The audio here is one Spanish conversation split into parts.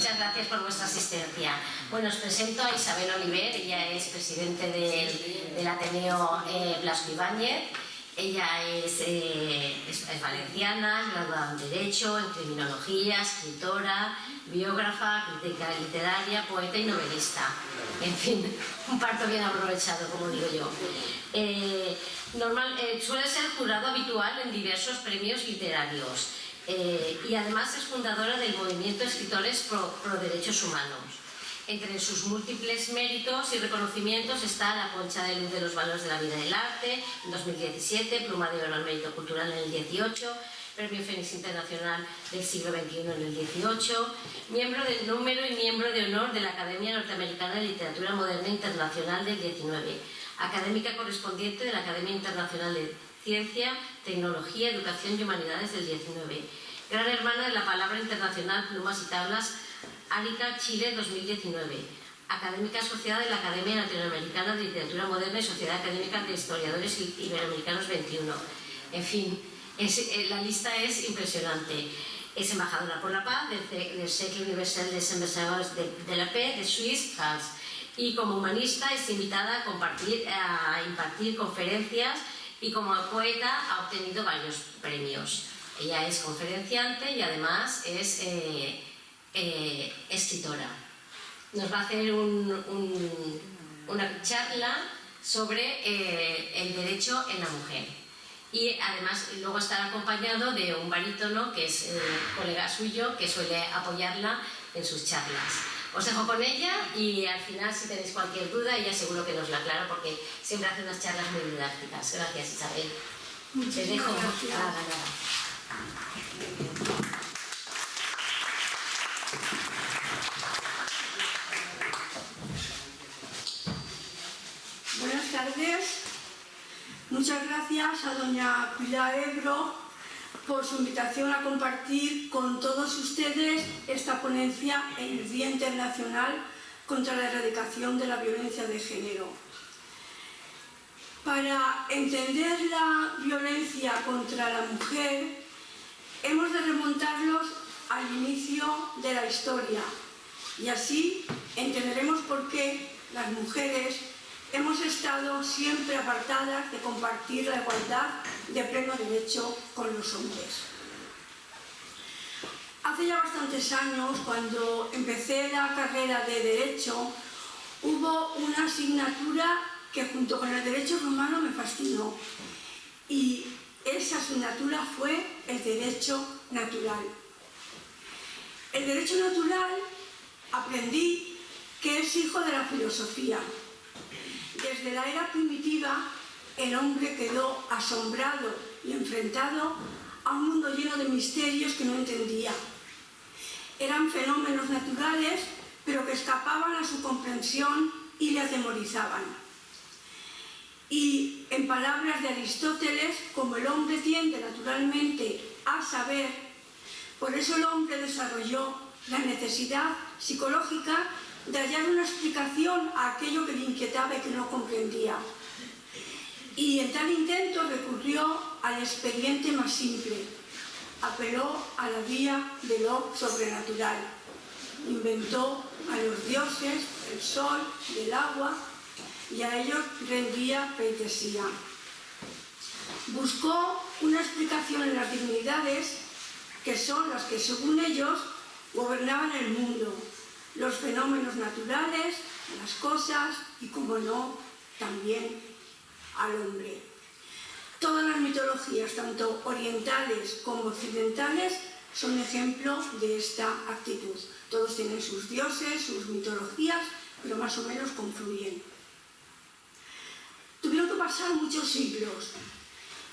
muchas gracias por vuestra asistencia. Bueno, os presento a Isabel Oliver, ella es presidente del Ateneo Blasco Ibáñez. Ella es valenciana, es graduada en Derecho, en Criminología, escritora, biógrafa, crítica literaria, poeta y novelista. En fin, un parto bien aprovechado, como digo yo. Suele ser jurado habitual en diversos premios literarios y además es fundadora del movimiento Escritores pro Derechos Humanos. Entre sus múltiples méritos y reconocimientos está la Concha de Luz de los Valores de la Vida y el Arte en 2017, Pluma de Oro al Mérito Cultural en el 18, Premio Fénix Internacional del Siglo XXI en el 18, miembro del número y miembro de honor de la Academia Norteamericana de Literatura Moderna Internacional del 19, académica correspondiente de la Academia Internacional de Ciencia, Tecnología, Educación y Humanidades del 19, gran hermana de la Palabra Internacional Plumas y Tablas Arica, Chile, 2019. Académica asociada de la Academia Latinoamericana de Literatura Moderna y Sociedad Académica de Historiadores Iberoamericanos 21. En fin, la lista es impresionante. Es embajadora por la paz del Cercle Universel des Ambassadeurs de la Paix de Suisse, France. Y como humanista es invitada a impartir conferencias y como poeta ha obtenido varios premios. Ella es conferenciante y además es escritora. Nos va a hacer una charla sobre el derecho en la mujer y además luego estará acompañado de un barítono que es colega suyo que suele apoyarla en sus charlas. Os dejo con ella y al final, si tenéis cualquier duda, ella seguro que nos la aclara porque siempre hace unas charlas muy didácticas. Gracias, Isabel. Te dejo. Buenas tardes. Muchas gracias a doña Pilar Ebro por su invitación a compartir con todos ustedes esta ponencia en el Día Internacional contra la Erradicación de la Violencia de Género. Para entender la violencia contra la mujer, hemos de remontarlos al inicio de la historia y así entenderemos por qué las mujeres hemos estado siempre apartadas de compartir la igualdad de pleno derecho con los hombres. Hace ya bastantes años, cuando empecé la carrera de Derecho, hubo una asignatura que junto con el Derecho Romano me fascinó y esa asignatura fue el Derecho Natural. El Derecho Natural aprendí que es hijo de la filosofía. Desde la era primitiva, el hombre quedó asombrado y enfrentado a un mundo lleno de misterios que no entendía. Eran fenómenos naturales, pero que escapaban a su comprensión y le atemorizaban. Y en palabras de Aristóteles, como el hombre tiende naturalmente a saber, por eso el hombre desarrolló la necesidad psicológica de hallar una explicación a aquello que le inquietaba y que no comprendía. Y en tal intento recurrió al expediente más simple, apeló a la vía de lo sobrenatural, inventó a los dioses, el sol y el agua, y a ellos rendía pleitesía. Buscó una explicación en las divinidades, que son las que según ellos gobernaban el mundo, los fenómenos naturales, las cosas y, como no, también al hombre. Todas las mitologías, tanto orientales como occidentales, son ejemplo de esta actitud. Todos tienen sus dioses, sus mitologías, pero más o menos confluyen. Tuvieron que pasar muchos siglos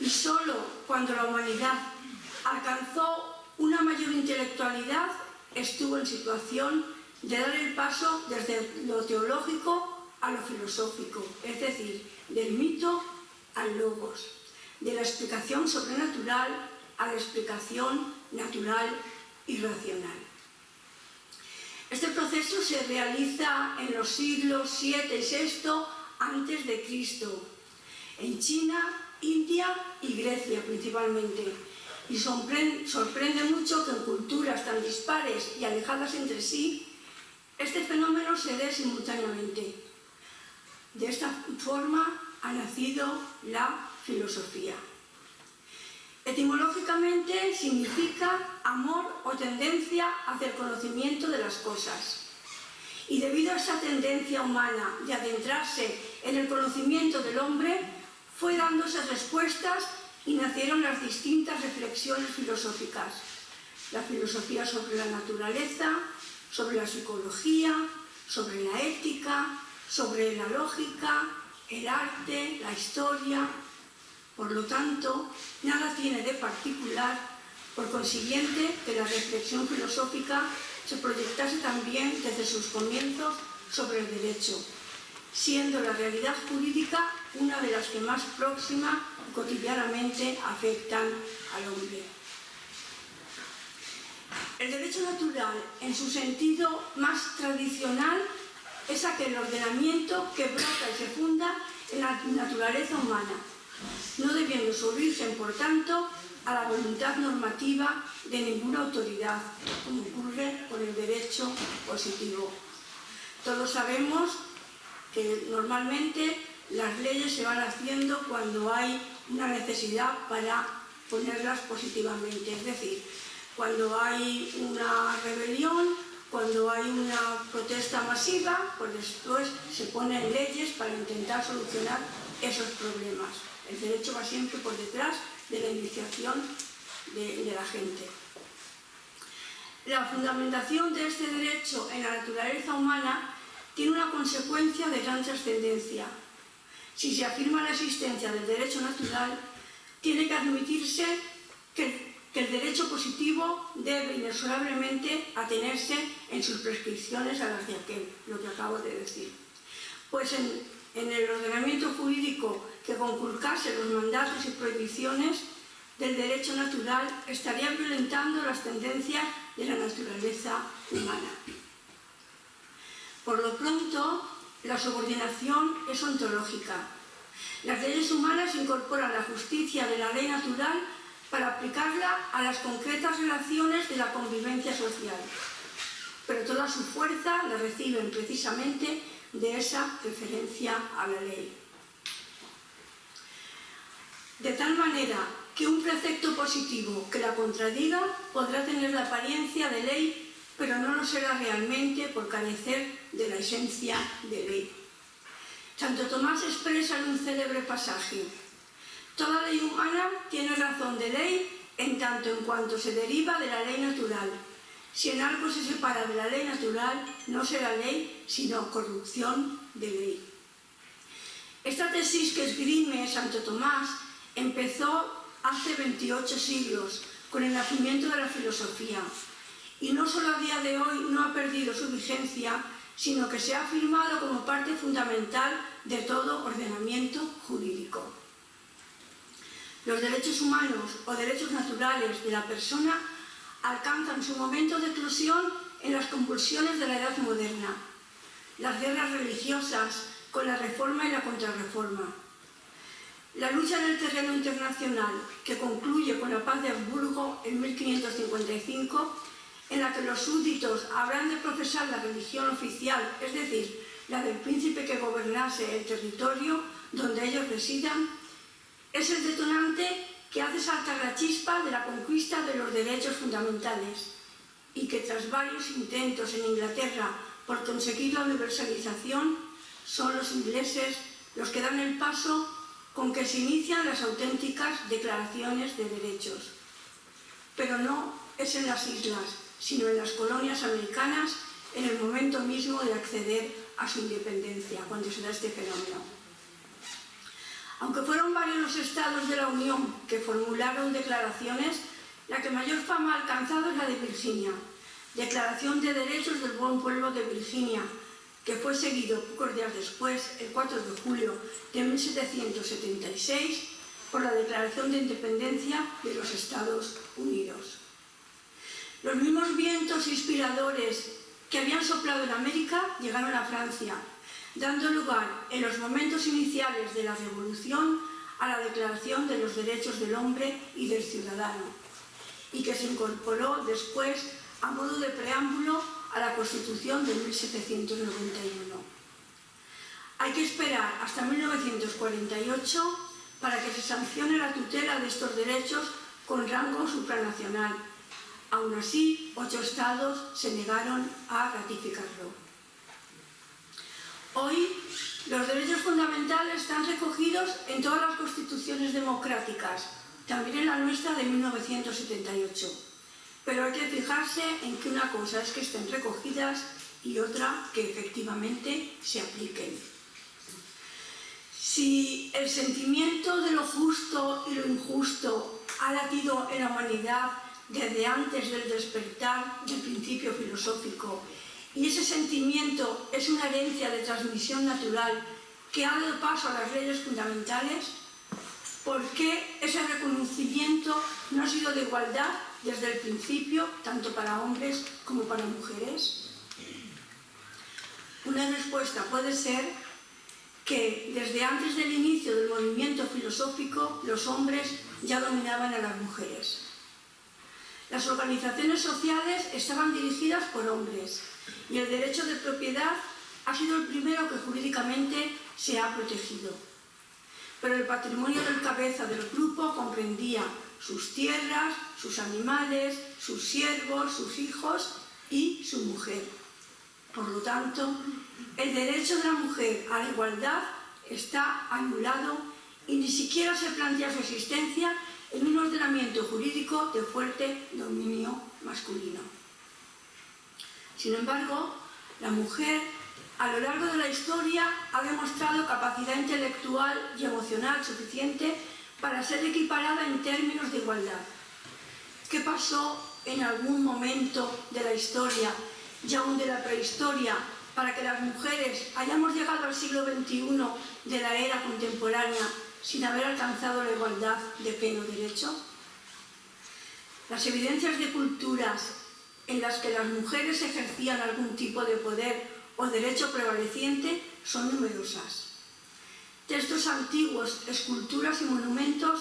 y solo cuando la humanidad alcanzó una mayor intelectualidad estuvo en situación de dar el paso desde lo teológico a lo filosófico, es decir, del mito al logos, de la explicación sobrenatural a la explicación natural y racional. Este proceso se realiza en los siglos VII y VI antes de Cristo, en China, India y Grecia principalmente, y sorprende mucho que en culturas tan dispares y alejadas entre sí se dé simultáneamente. De esta forma ha nacido la filosofía. Etimológicamente significa amor o tendencia hacia el conocimiento de las cosas. Y debido a esa tendencia humana de adentrarse en el conocimiento del hombre, fue dándose respuestas y nacieron las distintas reflexiones filosóficas. La filosofía sobre la naturaleza, sobre la psicología, sobre la ética, sobre la lógica, el arte, la historia. Por lo tanto, nada tiene de particular, por consiguiente, que la reflexión filosófica se proyectase también desde sus comienzos sobre el derecho, siendo la realidad jurídica una de las que más próxima y cotidianamente afectan al hombre. El derecho natural, en su sentido más tradicional, es aquel ordenamiento que brota y se funda en la naturaleza humana, no debiendo su origen, por tanto, a la voluntad normativa de ninguna autoridad, como ocurre con el derecho positivo. Todos sabemos que normalmente las leyes se van haciendo cuando hay una necesidad para ponerlas positivamente, es decir, cuando hay una rebelión, cuando hay una protesta masiva, pues después se ponen leyes para intentar solucionar esos problemas. El derecho va siempre por detrás de la iniciación de la gente. La fundamentación de este derecho en la naturaleza humana tiene una consecuencia de gran trascendencia. Si se afirma la existencia del derecho natural, tiene que admitirse que el derecho positivo debe inexorablemente atenerse en sus prescripciones a las de aquel, lo que acabo de decir. Pues en el ordenamiento jurídico que conculcase los mandatos y prohibiciones del derecho natural estaría violentando las tendencias de la naturaleza humana. Por lo pronto, la subordinación es ontológica. Las leyes humanas incorporan la justicia de la ley natural para aplicarla a las concretas relaciones de la convivencia social, pero toda su fuerza la reciben precisamente de esa referencia a la ley. De tal manera que un precepto positivo que la contradiga podrá tener la apariencia de ley, pero no lo será realmente por carecer de la esencia de ley. Santo Tomás expresa en un célebre pasaje: toda ley humana tiene razón de ley en tanto en cuanto se deriva de la ley natural. Si en algo se separa de la ley natural, no será ley, sino corrupción de ley. Esta tesis que esgrime Santo Tomás empezó hace 28 siglos, con el nacimiento de la filosofía, y no solo a día de hoy no ha perdido su vigencia, sino que se ha afirmado como parte fundamental de todo ordenamiento jurídico. Los derechos humanos o derechos naturales de la persona alcanzan su momento de eclosión en las convulsiones de la Edad Moderna, las guerras religiosas con la Reforma y la Contrarreforma, la lucha en el terreno internacional que concluye con la Paz de Augsburgo en 1555, en la que los súbditos habrán de profesar la religión oficial, es decir, la del príncipe que gobernase el territorio donde ellos residan, es el detonante que hace saltar la chispa de la conquista de los derechos fundamentales y que tras varios intentos en Inglaterra por conseguir la universalización, son los ingleses los que dan el paso con que se inician las auténticas declaraciones de derechos. Pero no es en las islas, sino en las colonias americanas, en el momento mismo de acceder a su independencia, cuando se da este fenómeno. Aunque fueron varios los estados de la Unión que formularon declaraciones, la que mayor fama ha alcanzado es la de Virginia, Declaración de Derechos del Buen Pueblo de Virginia, que fue seguido pocos días después, el 4 de julio de 1776, por la Declaración de Independencia de los Estados Unidos. Los mismos vientos inspiradores que habían soplado en América llegaron a Francia, dando lugar en los momentos iniciales de la Revolución a la Declaración de los Derechos del Hombre y del Ciudadano, y que se incorporó después a modo de preámbulo a la Constitución de 1791. Hay que esperar hasta 1948 para que se sancione la tutela de estos derechos con rango supranacional. Aún así, 8 estados se negaron a ratificarlo. Hoy, los derechos fundamentales están recogidos en todas las constituciones democráticas, también en la nuestra de 1978. Pero hay que fijarse en que una cosa es que estén recogidas y otra que efectivamente se apliquen. Si el sentimiento de lo justo y lo injusto ha latido en la humanidad desde antes del despertar del principio filosófico, y ese sentimiento es una herencia de transmisión natural que ha dado paso a las leyes fundamentales, ¿por qué ese reconocimiento no ha sido de igualdad desde el principio, tanto para hombres como para mujeres? Una respuesta puede ser que desde antes del inicio del movimiento filosófico los hombres ya dominaban a las mujeres. Las organizaciones sociales estaban dirigidas por hombres y el derecho de propiedad ha sido el primero que jurídicamente se ha protegido. Pero el patrimonio del cabeza del grupo comprendía sus tierras, sus animales, sus siervos, sus hijos y su mujer. Por lo tanto, el derecho de la mujer a la igualdad está anulado y ni siquiera se plantea su existencia en un ordenamiento jurídico de fuerte dominio masculino. Sin embargo, la mujer a lo largo de la historia ha demostrado capacidad intelectual y emocional suficiente para ser equiparada en términos de igualdad. ¿Qué pasó en algún momento de la historia y aún de la prehistoria para que las mujeres hayamos llegado al siglo XXI de la era contemporánea sin haber alcanzado la igualdad de pleno derecho? Las evidencias de culturas en las que las mujeres ejercían algún tipo de poder o derecho prevaleciente son numerosas. Textos antiguos, esculturas y monumentos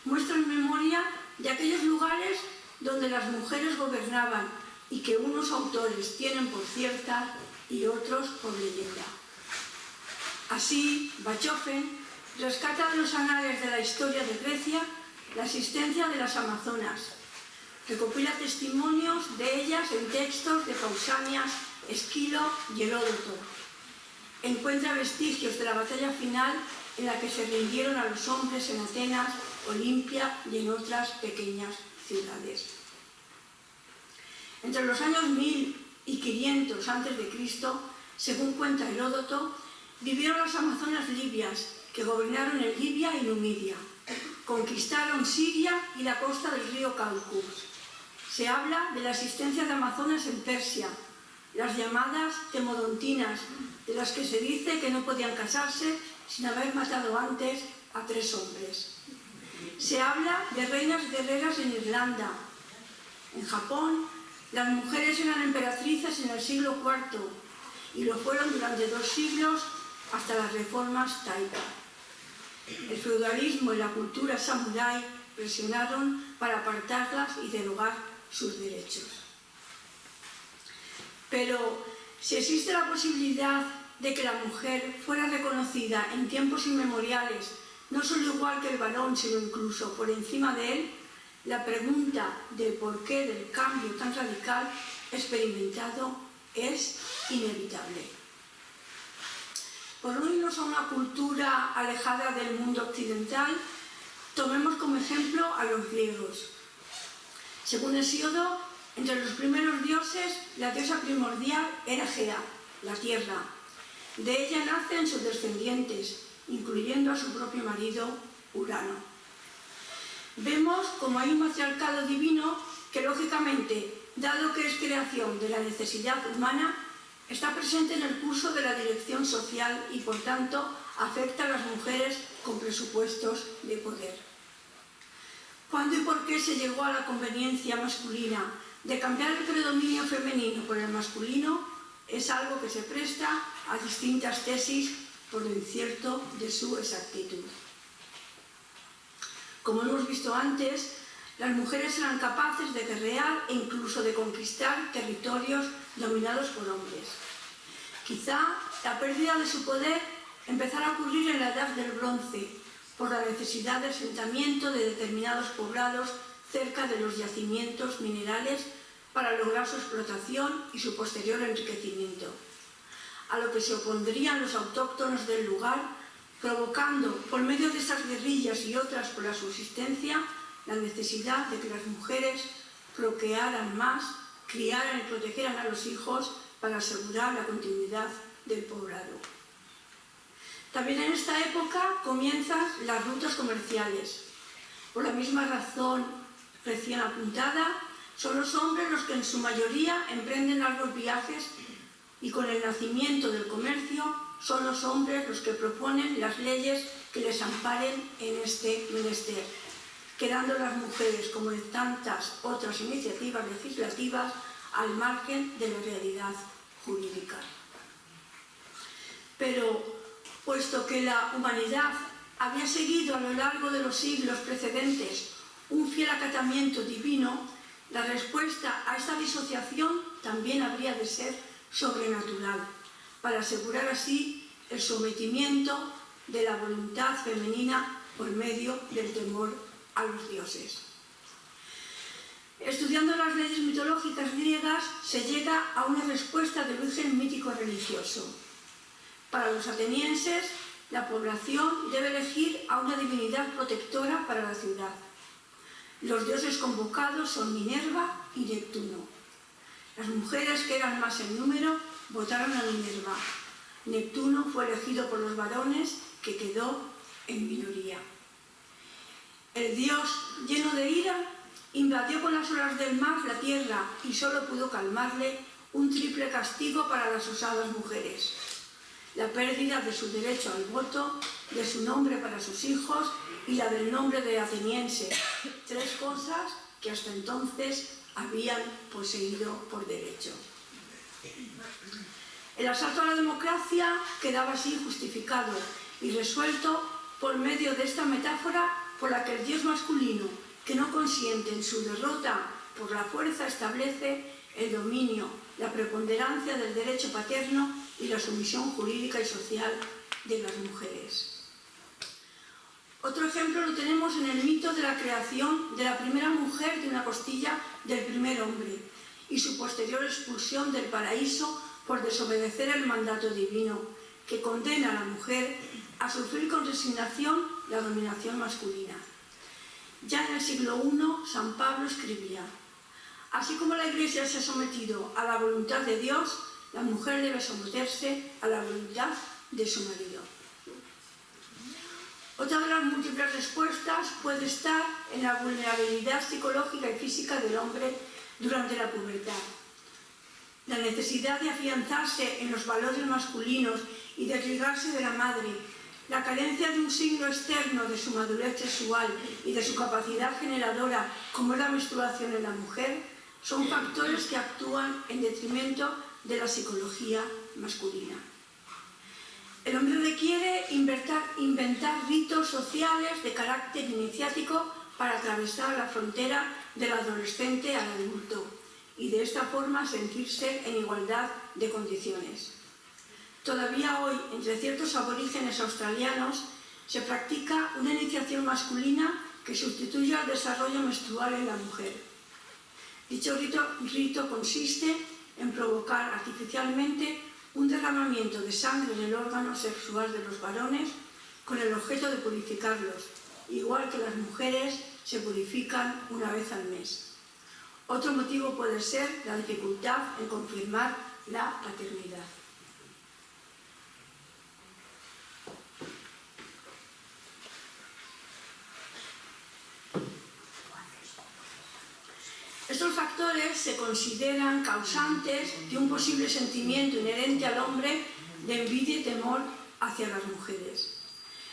muestran memoria de aquellos lugares donde las mujeres gobernaban y que unos autores tienen por cierta y otros por leyenda. Así, Bachofen rescata de los anales de la historia de Grecia la existencia de las amazonas, recopila testimonios de ellas en textos de Pausanias, Esquilo y Heródoto. Encuentra vestigios de la batalla final en la que se rindieron a los hombres en Atenas, Olimpia y en otras pequeñas ciudades. Entre los años 1000 y 500 a.C., según cuenta Heródoto, vivieron las amazonas libias, que gobernaron en Libia y Numidia. Conquistaron Siria y la costa del río Caucasus. Se habla de la existencia de amazonas en Persia, las llamadas temodontinas, de las que se dice que no podían casarse sin haber matado antes a 3 hombres. Se habla de reinas guerreras en Irlanda. En Japón, las mujeres eran emperatrices en el siglo IV y lo fueron durante 2 siglos hasta las reformas Taika. El feudalismo y la cultura samurái presionaron para apartarlas y derogar sus derechos. Pero si existe la posibilidad de que la mujer fuera reconocida en tiempos inmemoriales, no solo igual que el varón, sino incluso por encima de él, la pregunta del porqué del cambio tan radical experimentado es inevitable. Por no irnos a una cultura alejada del mundo occidental, tomemos como ejemplo a los griegos. Según Hesíodo, entre los primeros dioses, la diosa primordial era Gea, la tierra. De ella nacen sus descendientes, incluyendo a su propio marido, Urano. Vemos como hay un matriarcado divino que, lógicamente, dado que es creación de la necesidad humana, está presente en el curso de la dirección social y, por tanto, afecta a las mujeres con presupuestos de poder. ¿Cuándo y por qué se llegó a la conveniencia masculina de cambiar el predominio femenino por el masculino? Es algo que se presta a distintas tesis por lo incierto de su exactitud. Como hemos visto antes, las mujeres eran capaces de guerrear e incluso de conquistar territorios dominados por hombres. Quizá la pérdida de su poder empezara a ocurrir en la Edad del Bronce, por la necesidad de asentamiento de determinados poblados cerca de los yacimientos minerales para lograr su explotación y su posterior enriquecimiento, a lo que se opondrían los autóctonos del lugar, provocando, por medio de estas guerrillas y otras por la subsistencia, la necesidad de que las mujeres procrearan más, criaran y protegieran a los hijos para asegurar la continuidad del poblado. También en esta época comienzan las rutas comerciales. Por la misma razón recién apuntada, son los hombres los que en su mayoría emprenden largos viajes y con el nacimiento del comercio son los hombres los que proponen las leyes que les amparen en este menester, quedando las mujeres, como en tantas otras iniciativas legislativas, al margen de la realidad jurídica. Pero, puesto que la humanidad había seguido a lo largo de los siglos precedentes un fiel acatamiento divino, la respuesta a esta disociación también habría de ser sobrenatural, para asegurar así el sometimiento de la voluntad femenina por medio del temor a los dioses. Estudiando las leyes mitológicas griegas se llega a una respuesta de origen mítico religioso. Para los atenienses, la población debe elegir a una divinidad protectora para la ciudad. Los dioses convocados son Minerva y Neptuno. Las mujeres, que eran más en número, votaron a Minerva. Neptuno fue elegido por los varones, que quedó en minoría. El dios, lleno de ira, invadió con las olas del mar la tierra y solo pudo calmarle un triple castigo para las osadas mujeres: la pérdida de su derecho al voto, de su nombre para sus hijos y la del nombre de ateniense, tres cosas que hasta entonces habían poseído por derecho. El asalto a la democracia quedaba así justificado y resuelto por medio de esta metáfora por la que el dios masculino, que no consiente en su derrota por la fuerza, establece el dominio, la preponderancia del derecho paterno y la sumisión jurídica y social de las mujeres. Otro ejemplo lo tenemos en el mito de la creación de la primera mujer de una costilla del primer hombre y su posterior expulsión del paraíso por desobedecer el mandato divino, que condena a la mujer a sufrir con resignación la dominación masculina. Ya en el siglo I, San Pablo escribía: así como la Iglesia se ha sometido a la voluntad de Dios, la mujer debe someterse a la voluntad de su marido. Otra de las múltiples respuestas puede estar en la vulnerabilidad psicológica y física del hombre durante la pubertad. La necesidad de afianzarse en los valores masculinos y desligarse de la madre, la carencia de un signo externo de su madurez sexual y de su capacidad generadora, como es la menstruación en la mujer, son factores que actúan en detrimento de la psicología masculina. El hombre requiere inventar ritos sociales de carácter iniciático para atravesar la frontera del adolescente al adulto y de esta forma sentirse en igualdad de condiciones. Todavía hoy, entre ciertos aborígenes australianos, se practica una iniciación masculina que sustituye al desarrollo menstrual en la mujer. Dicho rito consiste en provocar artificialmente un derramamiento de sangre en el órgano sexual de los varones con el objeto de purificarlos, igual que las mujeres se purifican una vez al mes. Otro motivo puede ser la dificultad en confirmar la paternidad. Estos factores se consideran causantes de un posible sentimiento inherente al hombre de envidia y temor hacia las mujeres.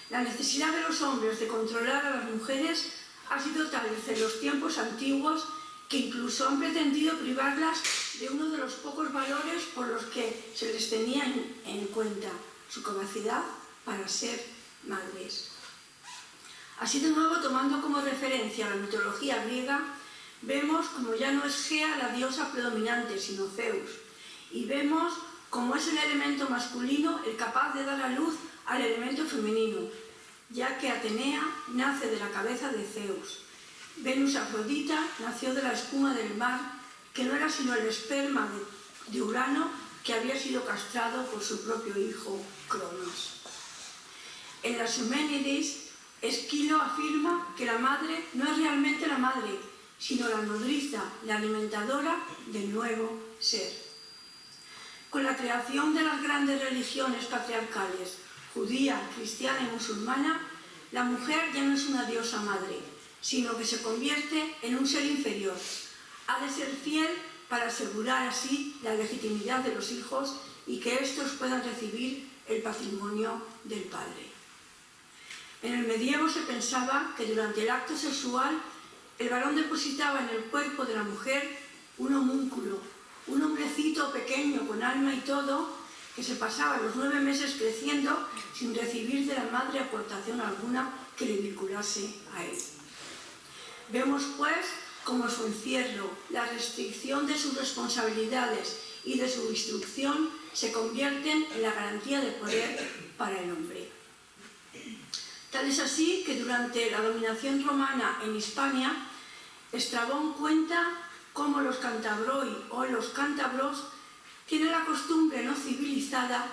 La necesidad de los hombres de controlar a las mujeres ha sido tal desde los tiempos antiguos que incluso han pretendido privarlas de uno de los pocos valores por los que se les tenía en cuenta, su capacidad para ser madres. Así, de nuevo, tomando como referencia la mitología griega, vemos como ya no es Gea la diosa predominante, sino Zeus, y vemos cómo es el elemento masculino el capaz de dar a luz al elemento femenino, ya que Atenea nace de la cabeza de Zeus. Venus Afrodita nació de la espuma del mar, que no era sino el esperma de Urano, que había sido castrado por su propio hijo, Cronos. En las Euménides, Esquilo afirma que la madre no es realmente la madre, sino la nodriza, la alimentadora del nuevo ser. Con la creación de las grandes religiones patriarcales, judía, cristiana y musulmana, la mujer ya no es una diosa madre, sino que se convierte en un ser inferior. Ha de ser fiel para asegurar así la legitimidad de los hijos y que éstos puedan recibir el patrimonio del padre. En el medievo se pensaba que durante el acto sexual el varón depositaba en el cuerpo de la mujer un homúnculo, un hombrecito pequeño con alma y todo, que se pasaba los 9 meses creciendo sin recibir de la madre aportación alguna que le vinculase a él. Vemos pues cómo su encierro, la restricción de sus responsabilidades y de su instrucción se convierten en la garantía de poder para el hombre. Tal es así que durante la dominación romana en Hispania, Estrabón cuenta cómo los cantabroi o los cántabros tienen la costumbre no civilizada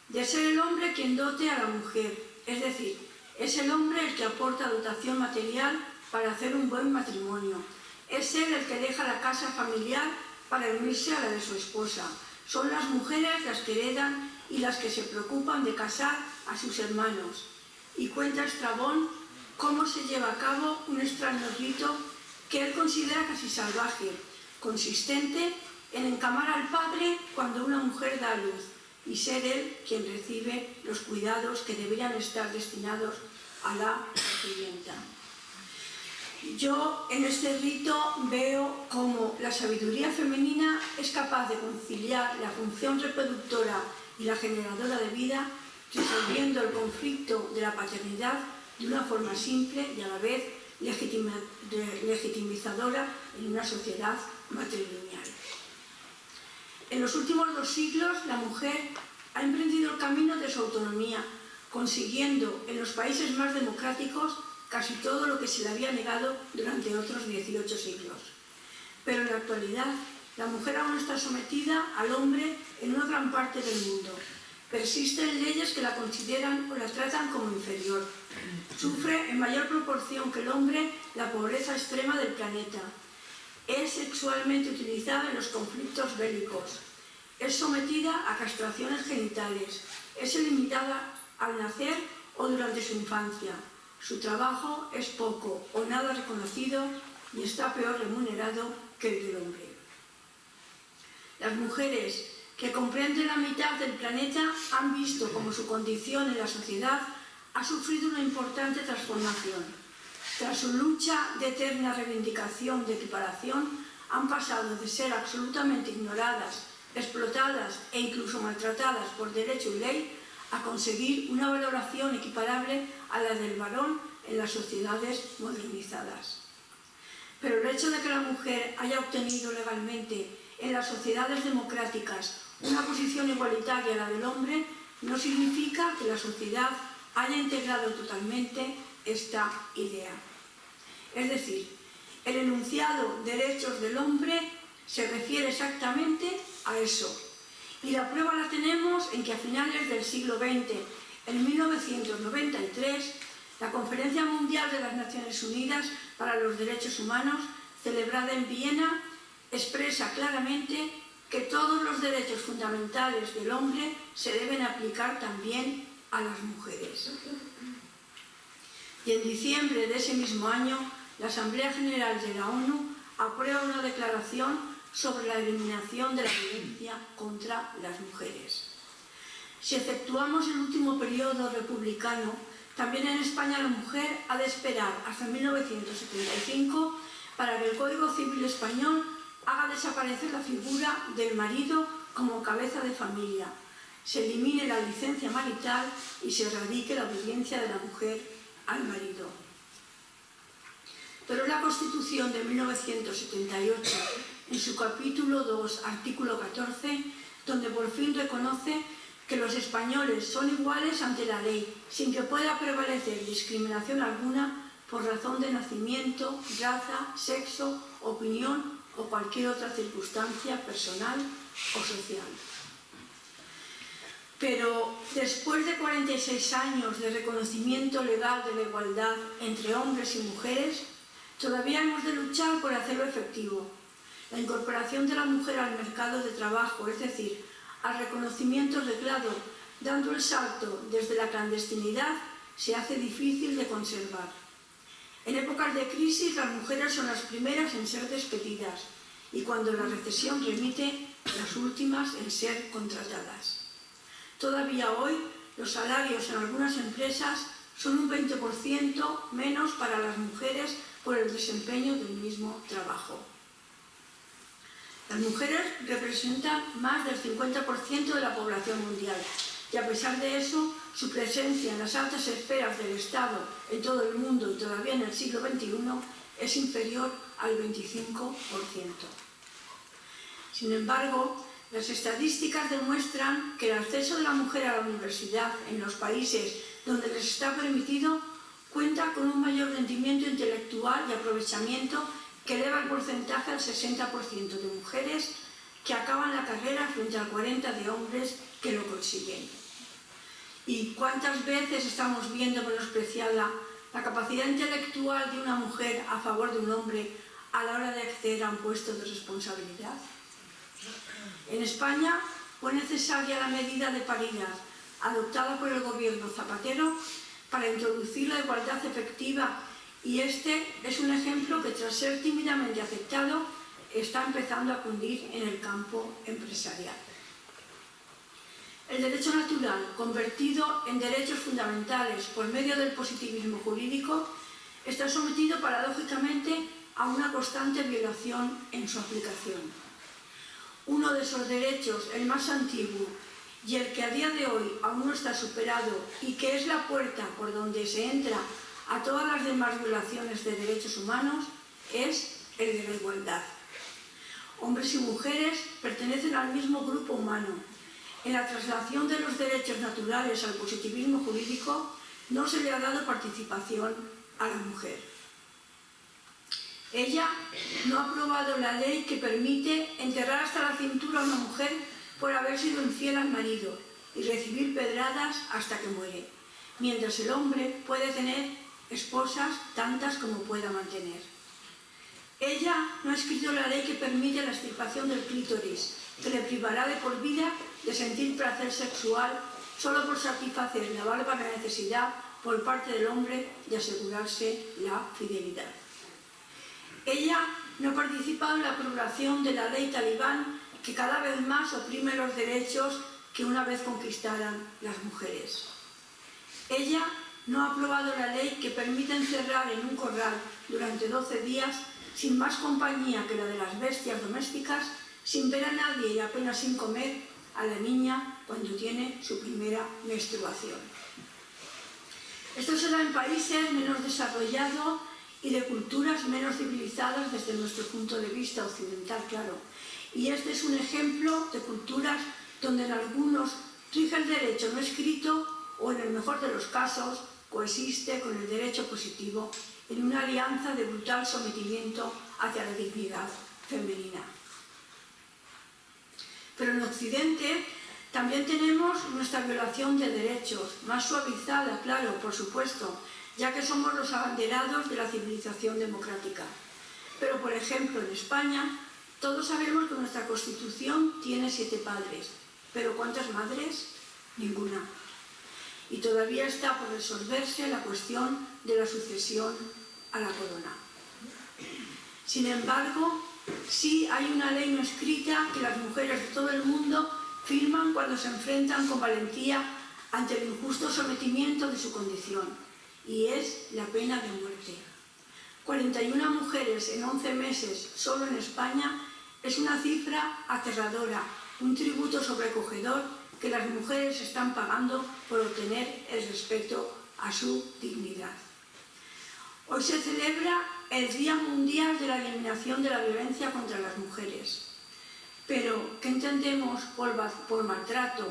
de ser el hombre quien dote a la mujer, es decir, es el hombre el que aporta dotación material para hacer un buen matrimonio, es él el que deja la casa familiar para unirse a la de su esposa, son las mujeres las que heredan y las que se preocupan de casar a sus hermanos. Y cuenta Estrabón cómo se lleva a cabo un extraño rito que él considera casi salvaje, consistente en encamar al padre cuando una mujer da a luz y ser él quien recibe los cuidados que deberían estar destinados a la sirvienta. Yo en este rito veo cómo la sabiduría femenina es capaz de conciliar la función reproductora y la generadora de vida, resolviendo el conflicto de la paternidad de una forma simple y a la vez legitimizadora en una sociedad matrilineal. En los últimos 2 siglos, la mujer ha emprendido el camino de su autonomía, consiguiendo en los países más democráticos casi todo lo que se le había negado durante otros 18 siglos. Pero en la actualidad, la mujer aún está sometida al hombre en una gran parte del mundo. Persisten leyes que la consideran o la tratan como inferior. Sufre en mayor proporción que el hombre la pobreza extrema del planeta. Es sexualmente utilizada en los conflictos bélicos. Es sometida a castraciones genitales. Es limitada al nacer o durante su infancia. Su trabajo es poco o nada reconocido y está peor remunerado que el del hombre. Las mujeres que comprenden la mitad del planeta han visto cómo su condición en la sociedad ha sufrido una importante transformación. Tras su lucha de eterna reivindicación de equiparación, han pasado de ser absolutamente ignoradas, explotadas e incluso maltratadas por derecho y ley a conseguir una valoración equiparable a la del varón en las sociedades modernizadas. Pero el hecho de que la mujer haya obtenido legalmente en las sociedades democráticas una posición igualitaria a la del hombre no significa que la sociedad haya integrado totalmente esta idea. Es decir, el enunciado derechos del hombre se refiere exactamente a eso. Y la prueba la tenemos en que a finales del siglo XX, en 1993, la Conferencia Mundial de las Naciones Unidas para los Derechos Humanos, celebrada en Viena, expresa claramente que todos los derechos fundamentales del hombre se deben aplicar también a las mujeres. Y en diciembre de ese mismo año, la Asamblea General de la ONU aprueba una declaración sobre la eliminación de la violencia contra las mujeres. Si exceptuamos el último periodo republicano, también en España la mujer ha de esperar hasta 1975 para que el Código Civil español haga desaparecer la figura del marido como cabeza de familia, se elimine la licencia marital y se erradique la obediencia de la mujer al marido. Pero la Constitución de 1978, en su capítulo 2, artículo 14, donde por fin reconoce que los españoles son iguales ante la ley, sin que pueda prevalecer discriminación alguna por razón de nacimiento, raza, sexo, opinión o cualquier otra circunstancia personal o social. Pero después de 46 años de reconocimiento legal de la igualdad entre hombres y mujeres, todavía hemos de luchar por hacerlo efectivo. La incorporación de la mujer al mercado de trabajo, es decir, al reconocimiento reglado, dando el salto desde la clandestinidad, se hace difícil de conservar. En épocas de crisis, las mujeres son las primeras en ser despedidas y cuando la recesión remite, las últimas en ser contratadas. Todavía hoy, los salarios en algunas empresas son un 20% menos para las mujeres por el desempeño del mismo trabajo. Las mujeres representan más del 50% de la población mundial y a pesar de eso, su presencia en las altas esferas del Estado en todo el mundo y todavía en el siglo XXI es inferior al 25%. Sin embargo, las estadísticas demuestran que el acceso de la mujer a la universidad en los países donde les está permitido cuenta con un mayor rendimiento intelectual y aprovechamiento que eleva el porcentaje al 60% de mujeres que acaban la carrera frente al 40% de hombres que lo consiguen. ¿Y cuántas veces estamos viendo menospreciada la capacidad intelectual de una mujer a favor de un hombre a la hora de acceder a un puesto de responsabilidad? En España fue necesaria la medida de paridad adoptada por el gobierno Zapatero para introducir la igualdad efectiva y este es un ejemplo que tras ser tímidamente aceptado está empezando a cundir en el campo empresarial. El derecho natural, convertido en derechos fundamentales por medio del positivismo jurídico, está sometido paradójicamente a una constante violación en su aplicación. Uno de esos derechos, el más antiguo y el que a día de hoy aún no está superado y que es la puerta por donde se entra a todas las demás violaciones de derechos humanos, es el de la igualdad. Hombres y mujeres pertenecen al mismo grupo humano. En la traslación de los derechos naturales al positivismo jurídico no se le ha dado participación a la mujer. Ella no ha aprobado la ley que permite enterrar hasta la cintura a una mujer por haber sido infiel al marido y recibir pedradas hasta que muere, mientras el hombre puede tener esposas tantas como pueda mantener. Ella no ha escrito la ley que permite la extirpación del clítoris, que le privará de por vida de sentir placer sexual solo por satisfacer la bárbara necesidad por parte del hombre de asegurarse la fidelidad. Ella no ha participado en la aprobación de la ley talibán que cada vez más oprime los derechos que una vez conquistaran las mujeres. Ella no ha aprobado la ley que permite encerrar en un corral durante 12 días sin más compañía que la de las bestias domésticas, sin ver a nadie y apenas sin comer a la niña cuando tiene su primera menstruación. Esto se da en países menos desarrollados y de culturas menos civilizadas desde nuestro punto de vista occidental, claro. Y este es un ejemplo de culturas donde en algunos rige el derecho no escrito o, en el mejor de los casos, coexiste con el derecho positivo en una alianza de brutal sometimiento hacia la dignidad femenina. Pero en Occidente también tenemos nuestra violación de derechos, más suavizada, claro, por supuesto, ya que somos los abanderados de la civilización democrática. Pero, por ejemplo, en España, todos sabemos que nuestra Constitución tiene 7 padres, pero ¿cuántas madres? Ninguna. Y todavía está por resolverse la cuestión de la sucesión a la corona. Sin embargo, sí hay una ley no escrita que las mujeres de todo el mundo firman cuando se enfrentan con valentía ante el injusto sometimiento de su condición, y es la pena de muerte. 41 mujeres en 11 meses solo en España es una cifra aterradora, un tributo sobrecogedor que las mujeres están pagando por obtener el respeto a su dignidad. Hoy se celebra el Día Mundial de la Eliminación de la Violencia contra las Mujeres. Pero, ¿qué entendemos por maltrato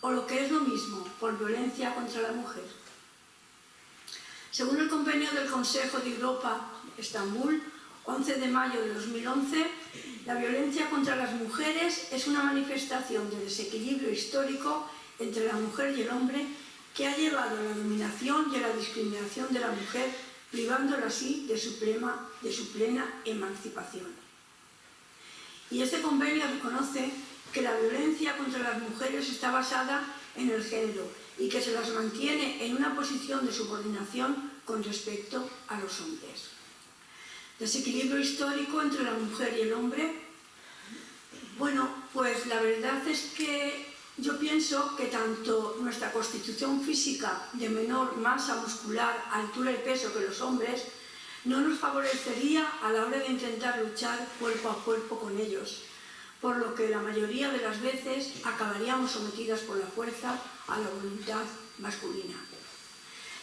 o lo que es lo mismo, por violencia contra la mujer? Según el convenio del Consejo de Europa, Estambul, 11 de mayo de 2011, la violencia contra las mujeres es una manifestación de desequilibrio histórico entre la mujer y el hombre que ha llevado a la dominación y a la discriminación de la mujer, privándola así de su plena emancipación. Y este convenio reconoce que la violencia contra las mujeres está basada en el género y que se las mantiene en una posición de subordinación con respecto a los hombres. ¿Desequilibrio histórico entre la mujer y el hombre? Bueno, pues la verdad es que yo pienso que tanto nuestra constitución física de menor masa muscular, altura y peso que los hombres no nos favorecería a la hora de intentar luchar cuerpo a cuerpo con ellos, por lo que la mayoría de las veces acabaríamos sometidas por la fuerza a la voluntad masculina.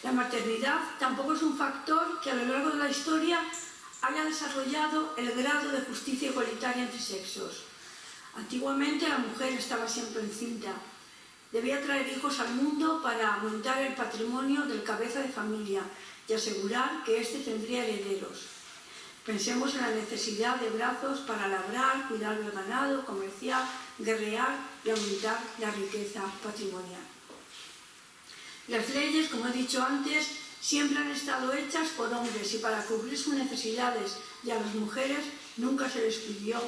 La maternidad tampoco es un factor que a lo largo de la historia haya desarrollado el grado de justicia igualitaria entre sexos. Antiguamente la mujer estaba siempre encinta. Debía traer hijos al mundo para aumentar el patrimonio del cabeza de familia y asegurar que éste tendría herederos. Pensemos en la necesidad de brazos para labrar, cuidar del ganado, comerciar, guerrear y aumentar la riqueza patrimonial. Las leyes, como he dicho antes, siempre han estado hechas por hombres y para cubrir sus necesidades, y a las mujeres nunca se les pidió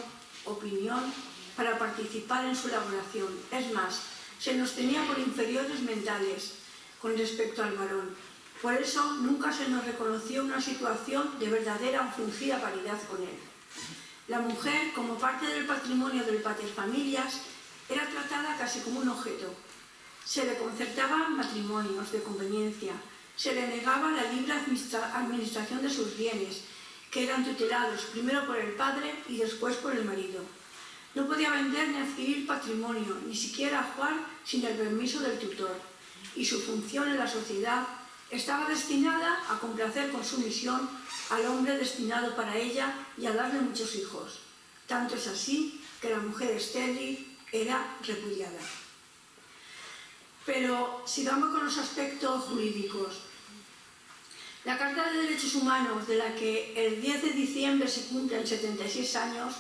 opinión para participar en su elaboración. Es más, se nos tenía por inferiores mentales con respecto al varón. Por eso nunca se nos reconoció una situación de verdadera o fingida paridad con él. La mujer, como parte del patrimonio del paterfamilias, era tratada casi como un objeto. Se le concertaban matrimonios de conveniencia, se le negaba la libre administración de sus bienes, que eran tutelados primero por el padre y después por el marido. No podía vender ni adquirir patrimonio, ni siquiera jugar sin el permiso del tutor, y su función en la sociedad estaba destinada a complacer con su misión al hombre destinado para ella y a darle muchos hijos. Tanto es así que la mujer estéril era repudiada. Pero sigamos con los aspectos jurídicos. La Carta de Derechos Humanos, de la que el 10 de diciembre se cumplen 76 años,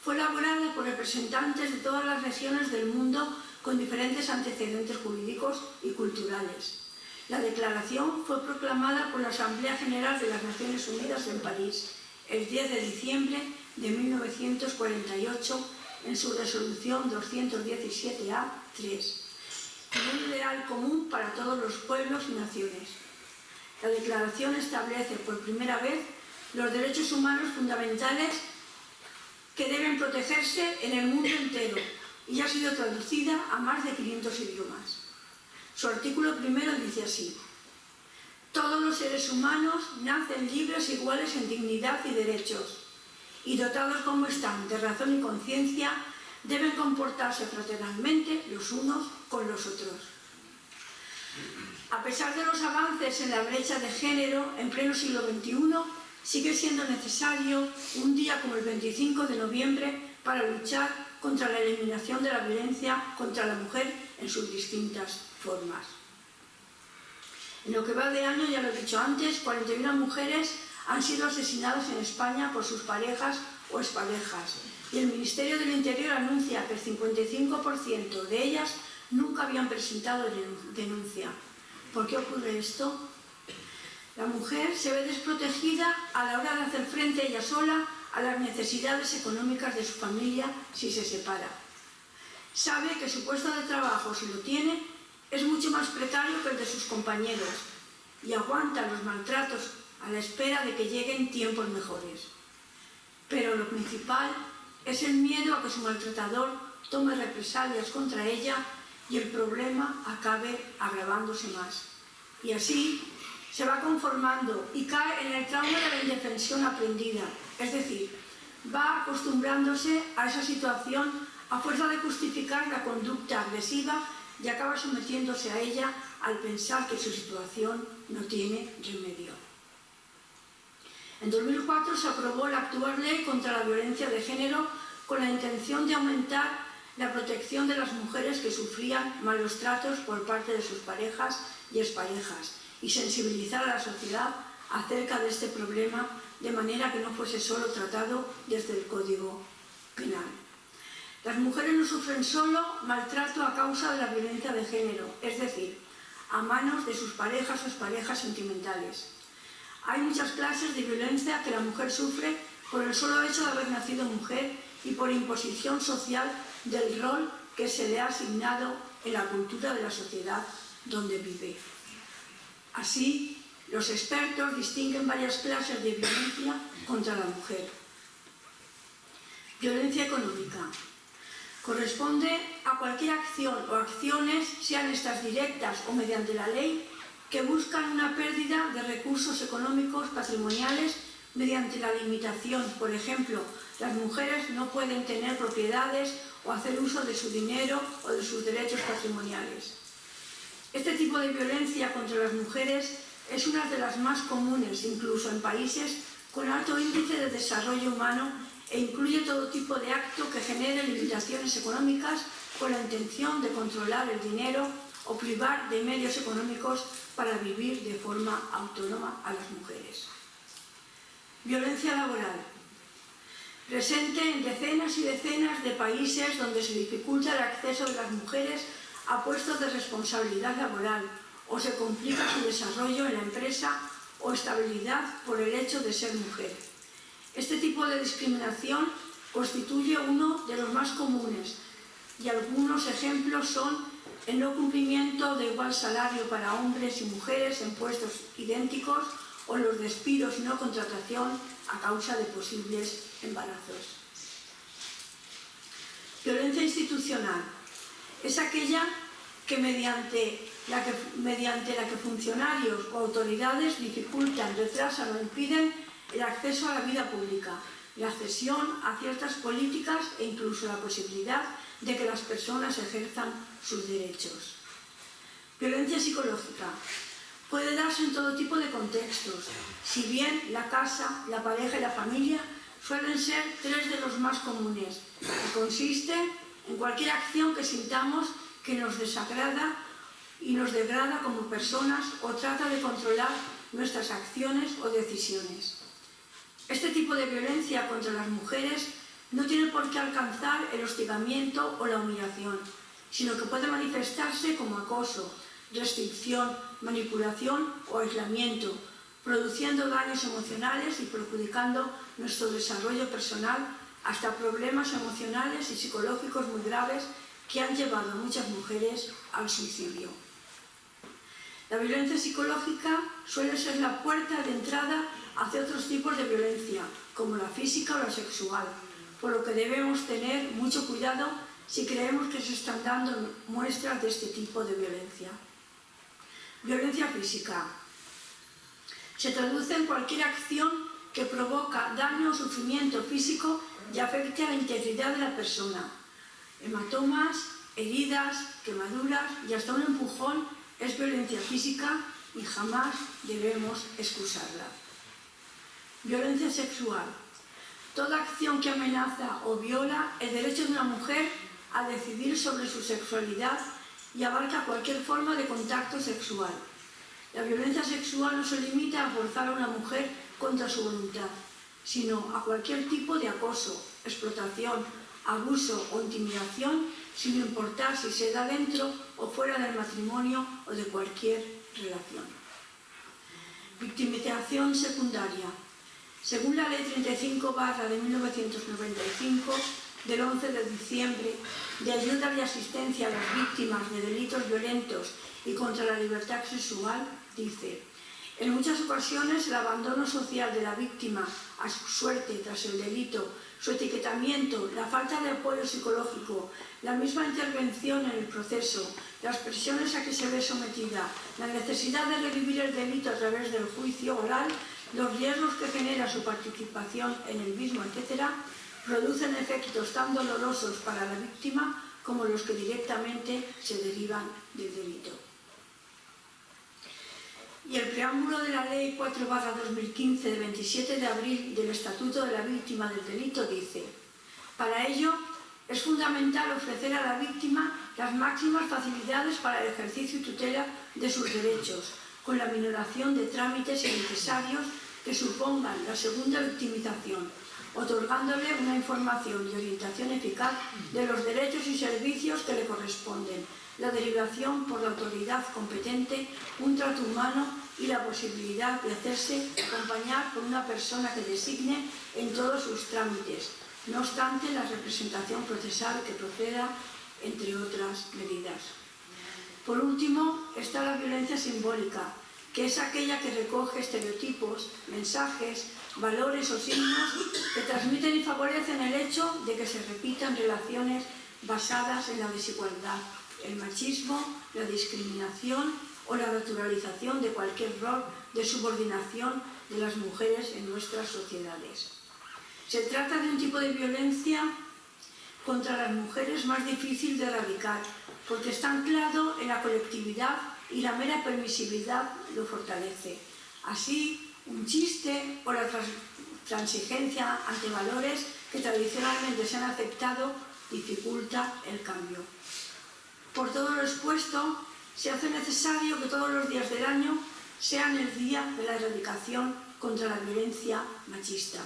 fue elaborada por representantes de todas las regiones del mundo con diferentes antecedentes jurídicos y culturales. La declaración fue proclamada por la Asamblea General de las Naciones Unidas en París el 10 de diciembre de 1948 en su resolución 217A-3, un ideal común para todos los pueblos y naciones. La declaración establece por primera vez los derechos humanos fundamentales que deben protegerse en el mundo entero y ha sido traducida a más de 500 idiomas. Su artículo primero dice así: todos los seres humanos nacen libres e iguales en dignidad y derechos, y dotados como están de razón y conciencia, deben comportarse fraternalmente los unos con los otros. A pesar de los avances en la brecha de género en pleno siglo XXI, sigue siendo necesario un día como el 25 de noviembre para luchar contra la eliminación de la violencia contra la mujer en sus distintas formas. En lo que va de año, ya lo he dicho antes, 41 mujeres han sido asesinadas en España por sus parejas o exparejas, y el Ministerio del Interior anuncia que el 55% de ellas nunca habían presentado denuncia. ¿Por qué ocurre esto? La mujer se ve desprotegida a la hora de hacer frente ella sola a las necesidades económicas de su familia si se separa. Sabe que su puesto de trabajo, si lo tiene, es mucho más precario que el de sus compañeros y aguanta los maltratos a la espera de que lleguen tiempos mejores. Pero lo principal es el miedo a que su maltratador tome represalias contra ella y el problema acabe agravándose más. Y así se va conformando y cae en el trauma de la indefensión aprendida, es decir, va acostumbrándose a esa situación a fuerza de justificar la conducta agresiva y acaba sometiéndose a ella al pensar que su situación no tiene remedio. En 2004 se aprobó la actual ley contra la violencia de género con la intención de aumentar la protección de las mujeres que sufrían malos tratos por parte de sus parejas y exparejas y sensibilizar a la sociedad acerca de este problema de manera que no fuese solo tratado desde el Código Penal. Las mujeres no sufren solo maltrato a causa de la violencia de género, es decir, a manos de sus parejas o exparejas sentimentales. Hay muchas clases de violencia que la mujer sufre por el solo hecho de haber nacido mujer y por imposición social del rol que se le ha asignado en la cultura de la sociedad donde vive. Así, los expertos distinguen varias clases de violencia contra la mujer. Violencia económica. Corresponde a cualquier acción o acciones, sean estas directas o mediante la ley, que buscan una pérdida de recursos económicos patrimoniales mediante la limitación. Por ejemplo, las mujeres no pueden tener propiedades o hacer uso de su dinero o de sus derechos patrimoniales. Este tipo de violencia contra las mujeres es una de las más comunes, incluso en países con alto índice de desarrollo humano, e incluye todo tipo de acto que genere limitaciones económicas con la intención de controlar el dinero o privar de medios económicos para vivir de forma autónoma a las mujeres. Violencia laboral. Presente en decenas y decenas de países donde se dificulta el acceso de las mujeres a puestos de responsabilidad laboral o se complica su desarrollo en la empresa o estabilidad por el hecho de ser mujer. Este tipo de discriminación constituye uno de los más comunes y algunos ejemplos son el no cumplimiento de igual salario para hombres y mujeres en puestos idénticos o los despidos y no contratación a causa de posibles embarazos. Violencia institucional es aquella que mediante la que funcionarios o autoridades dificultan, retrasan o impiden el acceso a la vida pública, la accesión a ciertas políticas e incluso la posibilidad de que las personas ejerzan sus derechos. Violencia psicológica. Puede darse en todo tipo de contextos, si bien la casa, la pareja y la familia suelen ser tres de los más comunes, que consiste en cualquier acción que sintamos que nos desagrada y nos degrada como personas o trata de controlar nuestras acciones o decisiones. Este tipo de violencia contra las mujeres no tiene por qué alcanzar el hostigamiento o la humillación, sino que puede manifestarse como acoso, restricción, manipulación o aislamiento, produciendo daños emocionales y perjudicando nuestro desarrollo personal, hasta problemas emocionales y psicológicos muy graves que han llevado a muchas mujeres al suicidio. La violencia psicológica suele ser la puerta de entrada hacia otros tipos de violencia, como la física o la sexual, por lo que debemos tener mucho cuidado si creemos que se están dando muestras de este tipo de violencia. Violencia física. Se traduce en cualquier acción que provoca daño o sufrimiento físico y afecte a la integridad de la persona. Hematomas, heridas, quemaduras y hasta un empujón es violencia física y jamás debemos excusarla. Violencia sexual. Toda acción que amenaza o viola el derecho de una mujer a decidir sobre su sexualidad y abarca cualquier forma de contacto sexual. La violencia sexual no se limita a forzar a una mujer contra su voluntad, sino a cualquier tipo de acoso, explotación, abuso o intimidación, sin importar si se da dentro o fuera del matrimonio o de cualquier relación. Victimización secundaria. Según la Ley 35 de 1995, del 11 de diciembre, de ayuda y asistencia a las víctimas de delitos violentos y contra la libertad sexual, dice: en muchas ocasiones el abandono social de la víctima a su suerte tras el delito, su etiquetamiento, la falta de apoyo psicológico, la misma intervención en el proceso, las presiones a que se ve sometida, la necesidad de revivir el delito a través del juicio oral, los riesgos que genera su participación en el mismo, etc., producen efectos tan dolorosos para la víctima como los que directamente se derivan del delito. Y el preámbulo de la Ley 4/2015 de 27 de abril del Estatuto de la Víctima del Delito dice: Para ello, es fundamental ofrecer a la víctima las máximas facilidades para el ejercicio y tutela de sus derechos, con la minoración de trámites innecesarios que supongan la segunda victimización, otorgándole una información y orientación eficaz de los derechos y servicios que le corresponden, la derivación por la autoridad competente, un trato humano y la posibilidad de hacerse acompañar por una persona que designe en todos sus trámites, no obstante la representación procesal que proceda, entre otras medidas. Por último, está la violencia simbólica, que es aquella que recoge estereotipos, mensajes, valores o signos que transmiten y favorecen el hecho de que se repitan relaciones basadas en la desigualdad, el machismo, la discriminación o la naturalización de cualquier rol de subordinación de las mujeres en nuestras sociedades. Se trata de un tipo de violencia contra las mujeres más difícil de erradicar, porque está anclado en la colectividad y la mera permisividad lo fortalece. Así, un chiste o la transigencia ante valores que tradicionalmente se han aceptado dificulta el cambio. Por todo lo expuesto, se hace necesario que todos los días del año sean el día de la erradicación contra la violencia machista.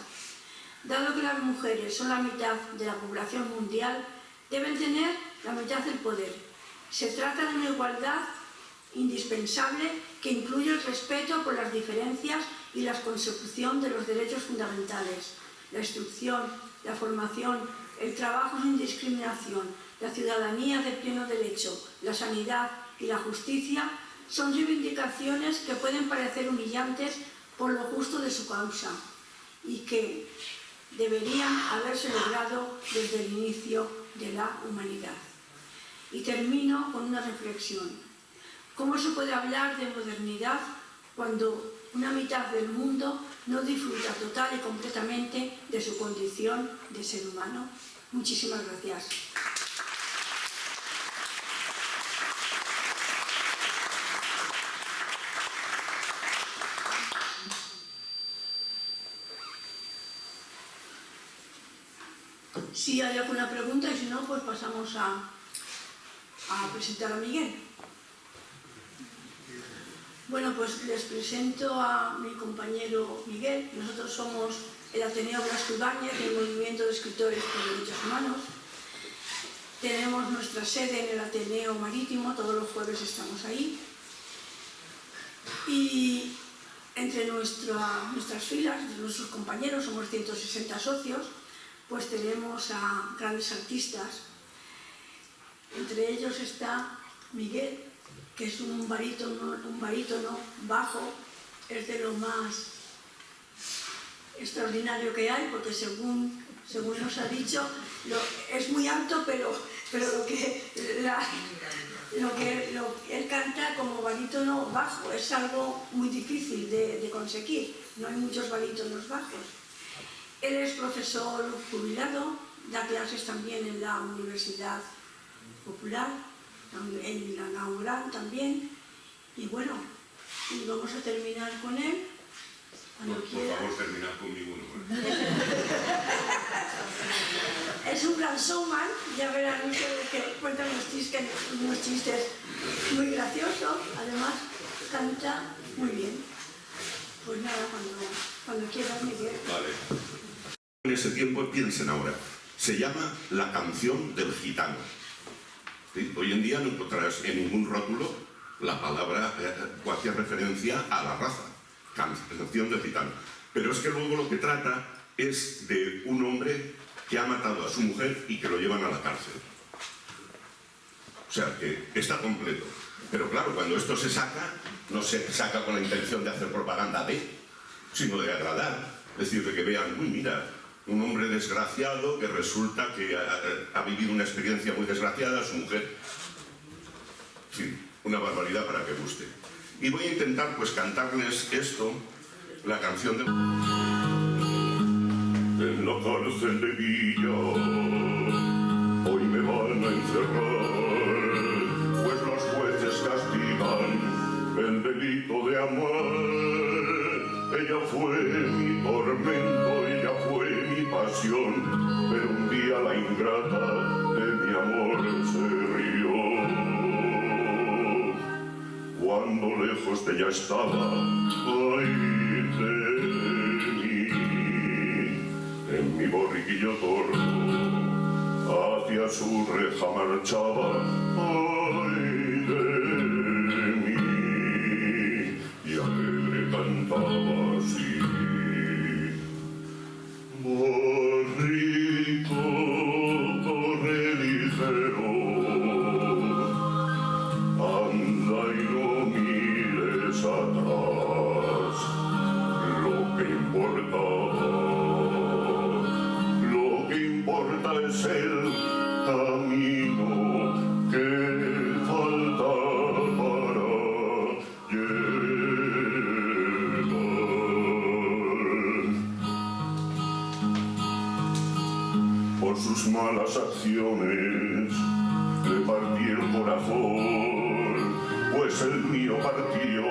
Dado que las mujeres son la mitad de la población mundial, deben tener la mitad del poder. Se trata de una igualdad indispensable que incluye el respeto por las diferencias y la consecución de los derechos fundamentales, la instrucción, la formación, el trabajo sin discriminación, la ciudadanía de pleno derecho, la sanidad y la justicia son reivindicaciones que pueden parecer humillantes por lo justo de su causa y que deberían haberse logrado desde el inicio de la humanidad. Y termino con una reflexión. ¿Cómo se puede hablar de modernidad cuando una mitad del mundo no disfruta total y completamente de su condición de ser humano? Muchísimas gracias. Si hay alguna pregunta y si no, pues pasamos a presentar a Miguel. Bueno, pues les presento a mi compañero Miguel. Nosotros somos el Ateneo Blas Ibáñez del Movimiento de Escritores por Derechos Humanos. Tenemos nuestra sede en el Ateneo Marítimo, todos los jueves estamos ahí. Y entre nuestras filas, entre nuestros compañeros, somos 160 socios, pues tenemos a grandes artistas. Entre ellos está Miguel, que es un barítono bajo, es de lo más extraordinario que hay, porque según nos ha dicho, es muy alto, pero lo que él canta como barítono bajo es algo muy difícil de conseguir. No hay muchos barítonos bajos. Él es profesor jubilado, da clases también en la Universidad Popular, en la Naural también, y bueno, y vamos a terminar con él cuando quiera. Por favor, terminad conmigo, ¿no? Es un gran showman, ya verán ustedes que cuenta unos chistes muy graciosos, además canta muy bien. Pues nada, cuando quieras, Miguel. Vale. En ese tiempo piensen ahora. Se llama La canción del gitano. ¿Sí? Hoy en día no encontrarás en ningún rótulo la palabra, cualquier referencia a la raza. Canción del gitano. Pero es que luego lo que trata es de un hombre que ha matado a su mujer y que lo llevan a la cárcel. O sea, que está completo. Pero claro, cuando esto se saca, no se saca con la intención de hacer propaganda de, sino de agradar. Es decir, de que vean, uy, mira, un hombre desgraciado que resulta que ha vivido una experiencia muy desgraciada, su mujer. Sí, una barbaridad para que guste. Y voy a intentar, pues, cantarles esto, la canción de... En la cárcel de Villa, hoy me van a encerrar, pues los jueces castigan el delito de amar. ella fue mi tormento, ella fue mi pasión, pero un día la ingrata de mi amor se rió. Cuando lejos de ella estaba, ay de mí, en mi borriquillo tordo, hacia su reja marchaba, ay de mí, y alegre cantaba así. Borrico, corre ligero, anda y no mires atrás, lo que importa es el camino que falta para llegar. Por sus malas acciones le partí el corazón, pues el mío partió,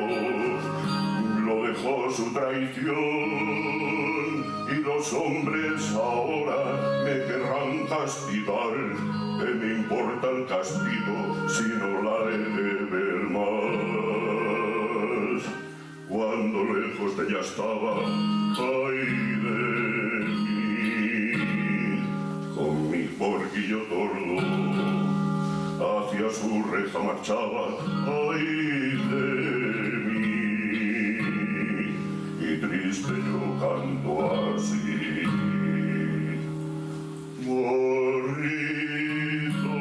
lo dejó su traición, y los hombres ahora me querrán castigar. ¿Qué me importa el castigo si no la he de ver más? Cuando lejos de ella estaba, ay de mí, con mi porquillo tordo, hacia su reja marchaba, ay de mí, y triste yo canto así. Morrito,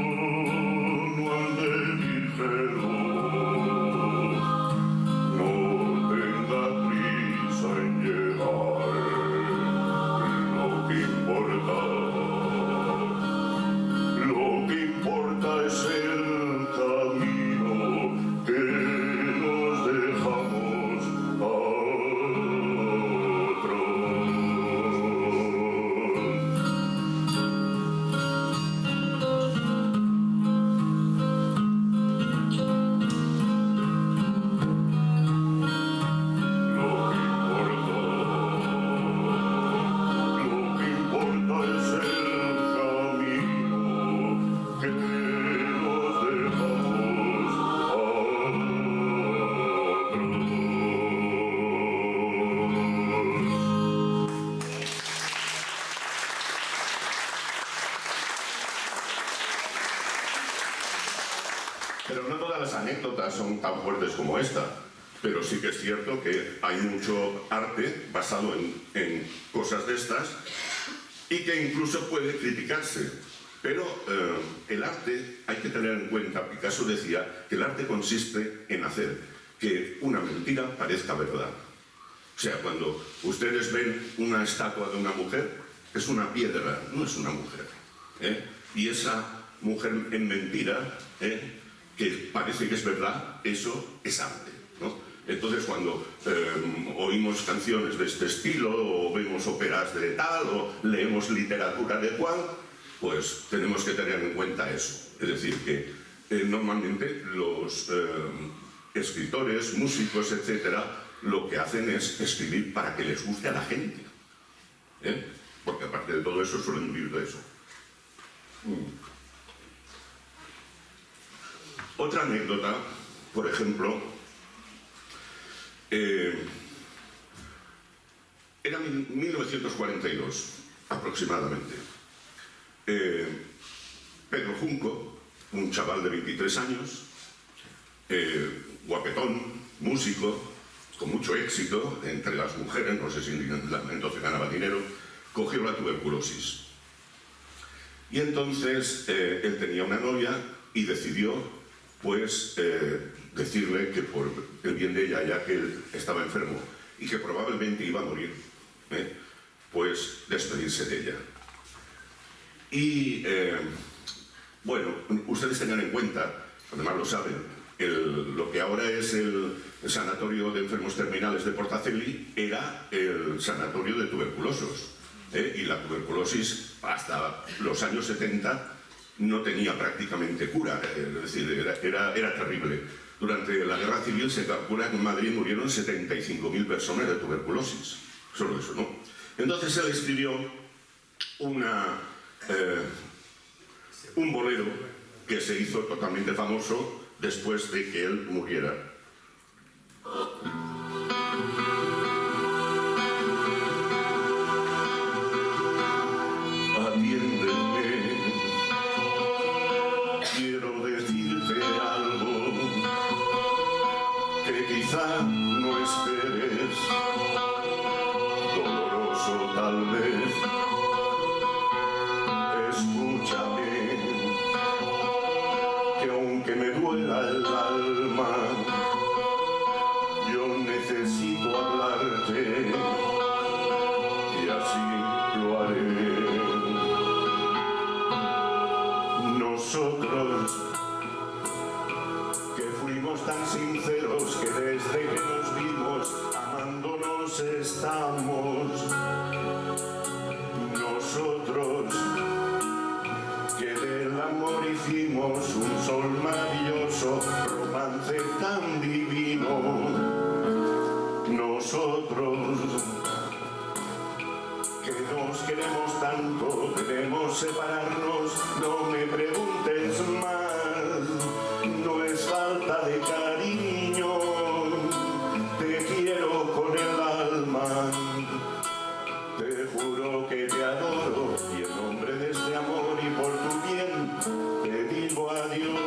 no ande ligero, no tenga prisa en llegar, lo que importa es el camino que nos dejamos a Pero no todas las anécdotas son tan fuertes como esta, pero sí que es cierto que hay mucho arte basado en cosas de estas y que incluso puede criticarse. Pero el arte, hay que tener en cuenta, Picasso decía que el arte consiste en hacer que una mentira parezca verdad. O sea, cuando ustedes ven una estatua de una mujer, es una piedra, no es una mujer. Y esa mujer en mentira, que parece que es verdad, eso es arte, ¿no? Entonces, cuando oímos canciones de este estilo, o vemos óperas de tal, o leemos literatura de cual, pues tenemos que tener en cuenta eso. Es decir, que normalmente los escritores, músicos, etcétera, lo que hacen es escribir para que les guste a la gente. Porque aparte de todo eso, suelen vivir de eso. Otra anécdota, por ejemplo, era 1942, aproximadamente. Pedro Junco, un chaval de 23 años, guapetón, músico, con mucho éxito entre las mujeres, no sé si entonces ganaba dinero, cogió la tuberculosis. Y entonces él tenía una novia y decidió pues decirle que por el bien de ella, ya que él estaba enfermo y que probablemente iba a morir, pues despedirse de ella. Y bueno, ustedes tengan en cuenta, además lo saben, lo que ahora es el sanatorio de enfermos terminales de Portaceli era el sanatorio de tuberculosos, y la tuberculosis hasta los años 70 no tenía prácticamente cura, es decir, era terrible. Durante la Guerra Civil se calcula que en Madrid murieron 75.000 personas de tuberculosis. Solo eso, ¿no? Entonces él escribió un bolero que se hizo totalmente famoso después de que él muriera. Atiéndeme, quiero decirte algo que quizá no esperes, doloroso tal vez. Escúchame, que aunque me duela el alma, yo necesito hablarte y así lo haré. Nosotros, que fuimos tan sinceros que desde que nos vimos amándonos estamos. Nosotros, que del amor hicimos un sol maravilloso, romance tan divino. Nosotros, que nos queremos tanto, debemos separarnos, no me preguntes más, no es falta de cariño, te quiero con el alma, te juro que te adoro y en nombre de este amor y por tu bien te digo adiós.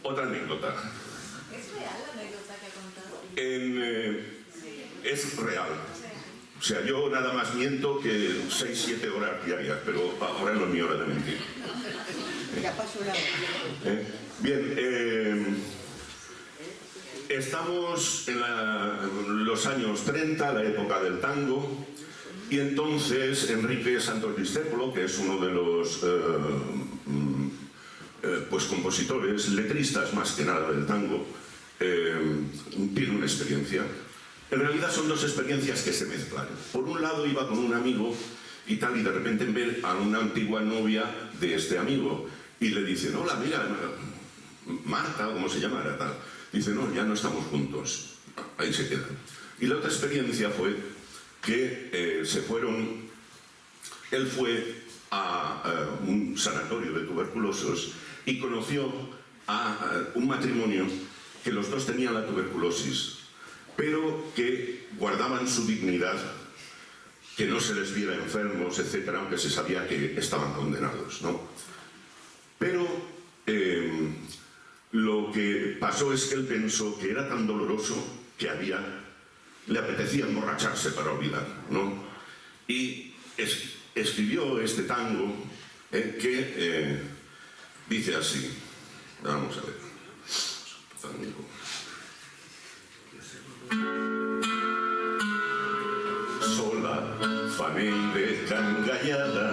Otra anécdota. ¿Es real la anécdota que ha contado? Es real. O sea, yo nada más miento que 6-7 horas diarias, pero ahora no es mi hora de mentir. Ya pasó la hora. Bien, estamos en los años 30, la época del tango, y entonces Enrique Santos Discépolo, que es uno de los pues compositores, letristas más que nada del tango, tiene una experiencia. En realidad son dos experiencias que se mezclan. Por un lado iba con un amigo y tal, y de repente ve a una antigua novia de este amigo y le dicen: hola, mira, Marta, ¿cómo se llama? Tal. Dice: no, ya no estamos juntos. Ahí se quedan. Y la otra experiencia fue que se fueron. Él fue a un sanatorio de tuberculosos y conoció a un matrimonio que los dos tenían la tuberculosis, pero que guardaban su dignidad, que no se les viera enfermos, etcétera, aunque se sabía que estaban condenados, ¿no? Pero lo que pasó es que él pensó que era tan doloroso que le apetecía emborracharse para olvidar, ¿no? Y escribió este tango que dice así. Vamos a ver. Sola, faneide cangallada,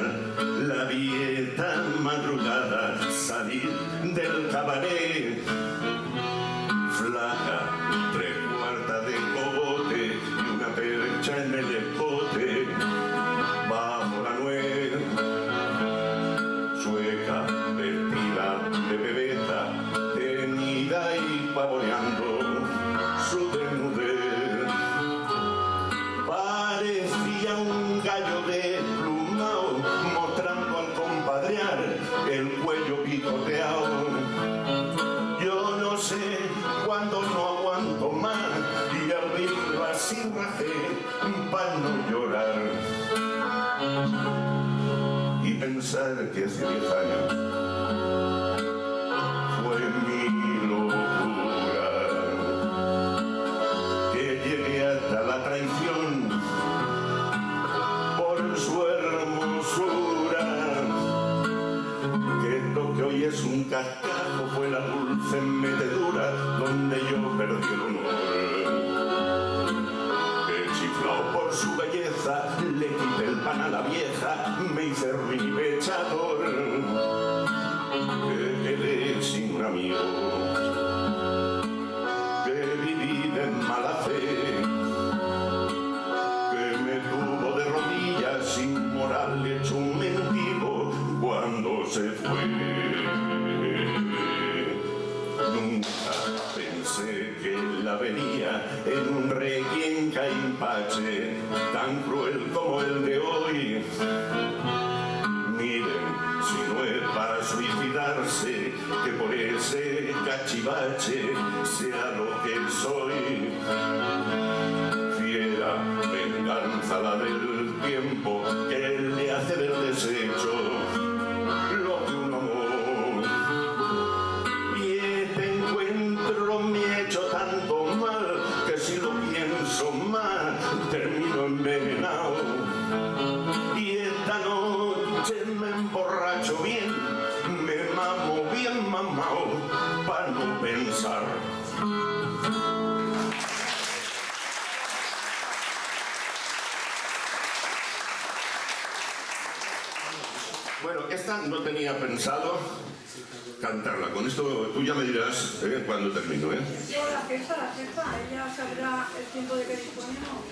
la dieta madrugada, salir del cabaret, flaca, 3/4 de cogote y una percha en el escote, bajo la nuez, sueca, vestida de bebeta, tenida y cuando no aguanto más y abrirla así rajé para no llorar y pensar que hace 10 años fue mi locura, que llegué hasta la traición por su hermosura, que esto que hoy es un cascajo fue la dulce metedura donde yo perdí el honor, que chiflao por su belleza le quité el pan a la vieja, me hice ribechador, que quedé sin un amigo, que viví de mala fe, que me tuvo de rodillas sin moral hecho un mendigo cuando se fue. Nunca pensé que la vería en un requiem caimpache tan cruel como el de hoy. Miren, si no es para suicidarse, que por ese cachivache sea lo que soy. Fiera venganza la del tiempo que le hace del desecho lo que un amor. Y este encuentro me ha hecho tanto mal que si lo pienso más termino envenenado. Y esta noche me emborracho bien, me mamo bien mamao para no pensar. Bueno, esta no tenía pensado cantarla. Con esto tú ya me dirás cuándo termino, ¿eh? Yo la jefa, ella sabrá el tiempo de que disponemos.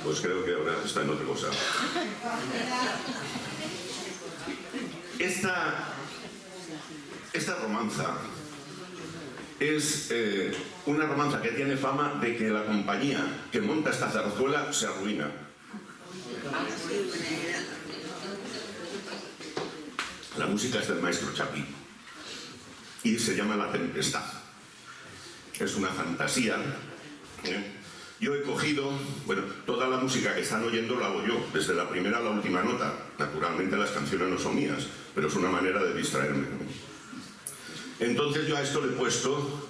Pues creo que ahora está en otra cosa. Esta romanza es una romanza que tiene fama de que la compañía que monta esta zarzuela se arruina. La música es del maestro Chapí y se llama La Tempestad. Es una fantasía. Yo he cogido, bueno, toda la música que están oyendo la hago yo, desde la primera a la última nota. Naturalmente las canciones no son mías, pero es una manera de distraerme. Entonces yo a esto le he puesto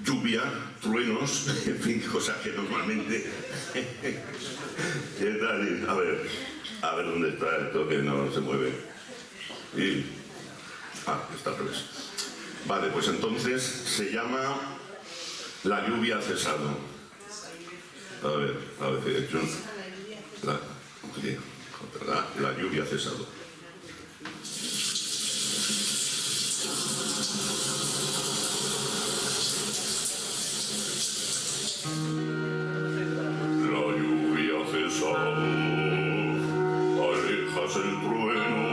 lluvia, truenos, en fin, cosas que normalmente... ¿Qué tal? A ver dónde está esto que no se mueve. Y... está al revés. Vale, pues entonces se llama La lluvia ha cesado. A ver, he hecho... La lluvia ha cesado. La lluvia ha cesado, alejas el trueno,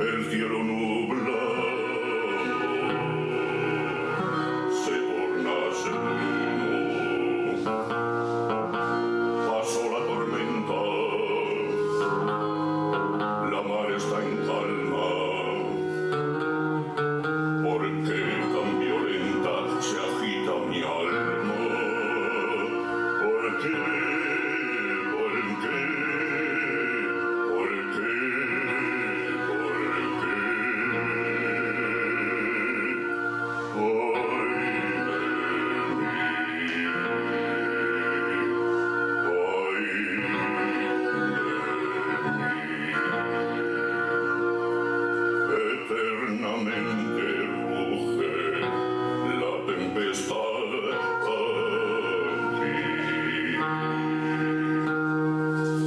el cielo nublado se torna sereno. Pasó la tormenta, la mar está en calma, porque tan violenta se agita mi alma. ¿Por qué? Eternamente ruge la tempestad aquí.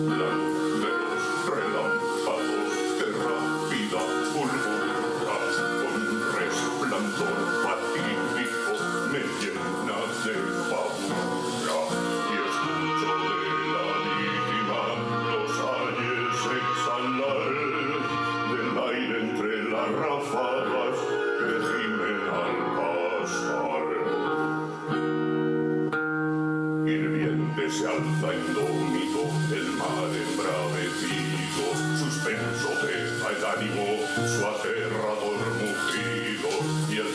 La luz de los relámpagos que rápida fulgura con resplandor fatídico me llena de pavura y escucho de la víctima los ayes exhalar del aire entre las ráfagas que gimen al pasar. Hirviente se alza indómito el mar embravecido, suspenso deja el ánimo su aterrador mugido y el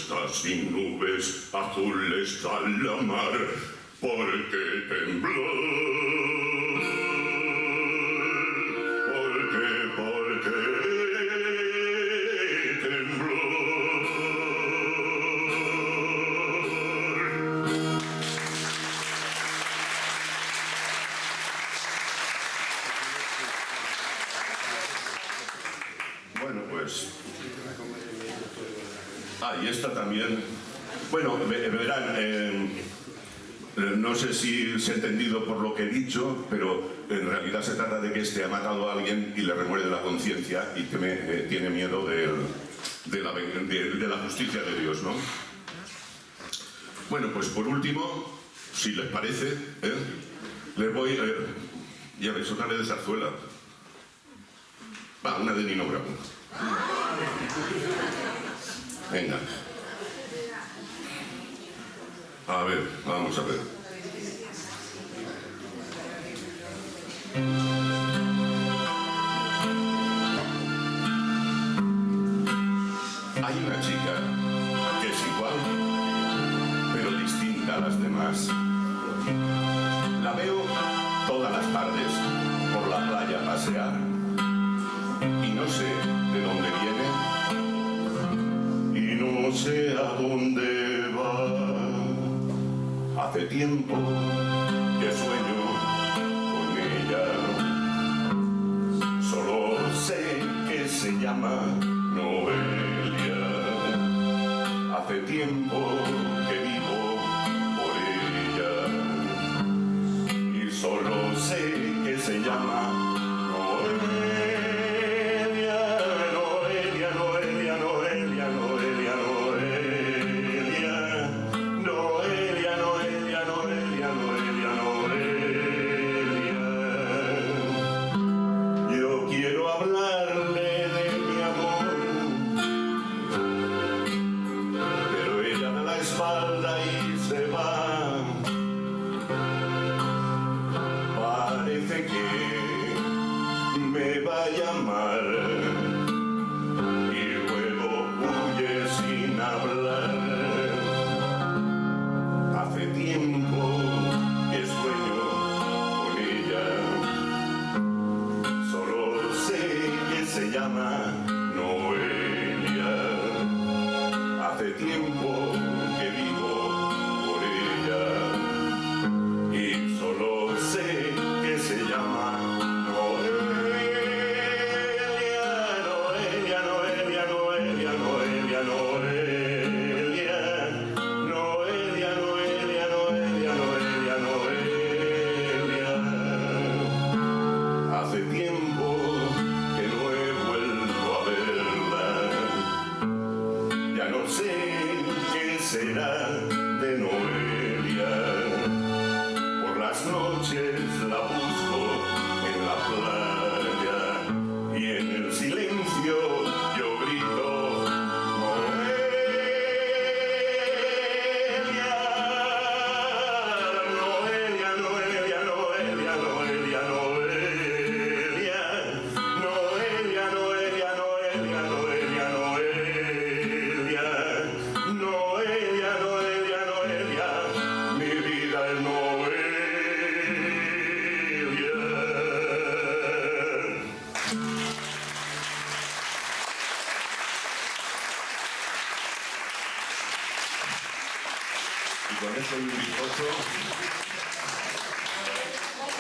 está sin nubes, azul está la mar, porque tembló. Porque tembló. Bueno, pues... y esta también... Bueno, verán, no sé si se ha entendido por lo que he dicho, pero en realidad se trata de que este ha matado a alguien y le remuerde la conciencia y que tiene miedo de la justicia de Dios, ¿no? Bueno, pues por último, si les parece, les voy... ya veis, otra vez de zarzuela. Va, una de Nino Bravo. Venga. A ver, vamos a ver. Hay una chica que es igual, pero distinta a las demás. La veo todas las tardes por la playa pasear y no sé de dónde viene y no sé a dónde va. Hace tiempo que sueño con ella, solo sé que se llama Noelia. Hace tiempo que vivo por ella y solo sé que se llama Noelia. Noelia, Noelia, Noelia, Noelia, Noelia. Noelia, Noelia, Noelia, Noelia, Noelia. Yo quiero hablarle de mi amor, pero ella da la espalda y se va. Parece que me va a llamar y luego huye sin hablar. Hace tiempo que sueño con ella, solo sé que se llama Noelia. Hace tiempo que vivo por ella y solo sé que se llama Noelia. Noelia, Noelia, Noelia, Noelia, Noelia. Noelia, Noelia, Noelia, Noelia, Noelia. Hace tiempo que no he vuelto a verla. Ya no sé qué será de Noelia. Por las noches la busco en la playa y en el silencio yo grito Noelia. Noelia, Noelia, Noelia, Noelia, Noelia. Noelia, Noelia, Noelia, Noelia, Noelia. Noelia, Noelia, Noelia, mi vida es Noelia. Y con eso y un bizcocho.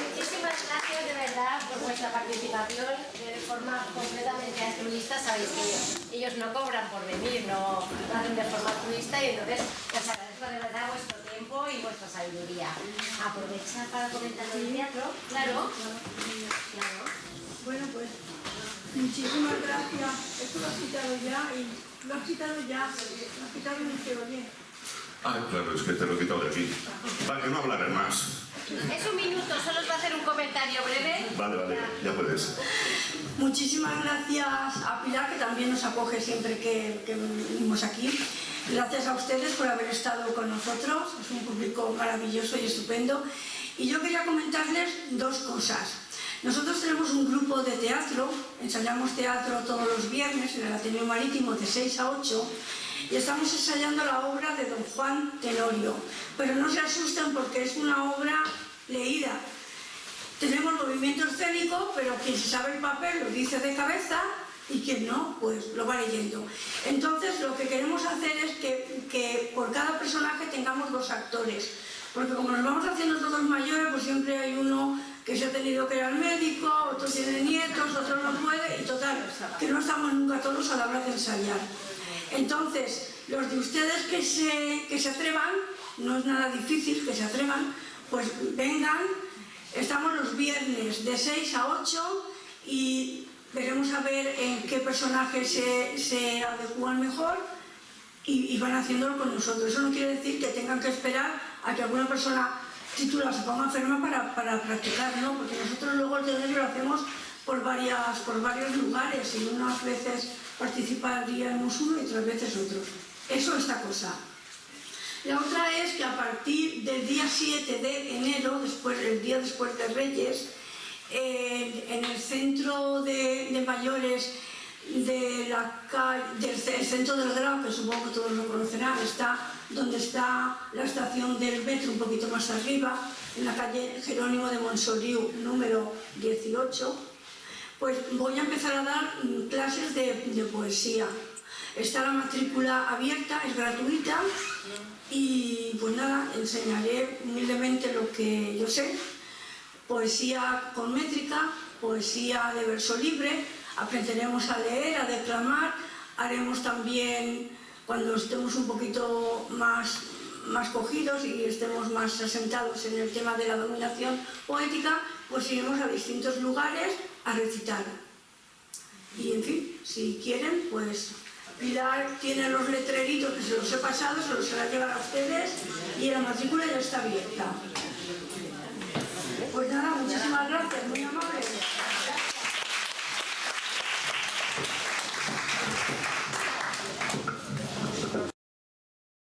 Muchísimas gracias de verdad por vuestra participación de forma completamente altruista. Sabéis que ellos no cobran por venir, no lo hacen de forma altruista y entonces os agradezco de verdad vuestro tiempo y vuestra sabiduría. Aprovechar para comentar el teatro, claro. Bueno, pues muchísimas gracias. Esto lo has quitado ya y lo has quitado ya. Lo has quitado en el que oye. Claro, es que te lo he quitado de aquí. Para que no hablaran más. Es un minuto, solo os va a hacer un comentario breve. Vale, ya puedes. Muchísimas gracias a Pilar, que también nos acoge siempre que venimos aquí. Gracias a ustedes por haber estado con nosotros. Es un público maravilloso y estupendo. Y yo quería comentarles dos cosas. Nosotros tenemos un grupo de teatro, ensayamos teatro todos los viernes en el Ateneo Marítimo de 6 a 8. y estamos ensayando la obra de don Juan Tenorio, pero no se asusten porque es una obra leída. Tenemos movimiento escénico, pero quien se sabe el papel lo dice de cabeza y quien no, pues lo va leyendo. Entonces lo que queremos hacer es que por cada personaje tengamos 2 actores, porque como nos vamos haciendo todos mayores, pues siempre hay uno que se ha tenido que ir al médico, otro tiene nietos, otro no puede, y total, que no estamos nunca todos a la hora de ensayar. Entonces, los de ustedes que se atrevan, no es nada difícil que se atrevan, pues vengan, estamos los viernes de 6 a 8 y veremos a ver en qué personaje se adecúan mejor y van haciéndolo con nosotros. Eso no quiere decir que tengan que esperar a que alguna persona titular se ponga enferma para practicar, ¿no? Porque nosotros luego el teatro lo hacemos por varios lugares y unas veces participaríamos uno y otras veces otro. Eso es esta cosa. La otra es que a partir del día 7 de enero, el día después de Reyes, en el centro de mayores del centro del Grau, que supongo que todos lo conocerán, está donde está la estación del metro, un poquito más arriba, en la calle Jerónimo de Montsoriu, número 18, pues voy a empezar a dar clases de poesía. Está la matrícula abierta, es gratuita, y pues nada, enseñaré humildemente lo que yo sé: poesía con métrica, poesía de verso libre, aprenderemos a leer, a declamar, haremos también, cuando estemos un poquito más cogidos y estemos más asentados en el tema de la dominación poética, pues iremos a distintos lugares a recitar. Y en fin, si quieren, pues Pilar tiene los letreritos que se los he pasado, se los hará llevar a ustedes y la matrícula ya está abierta.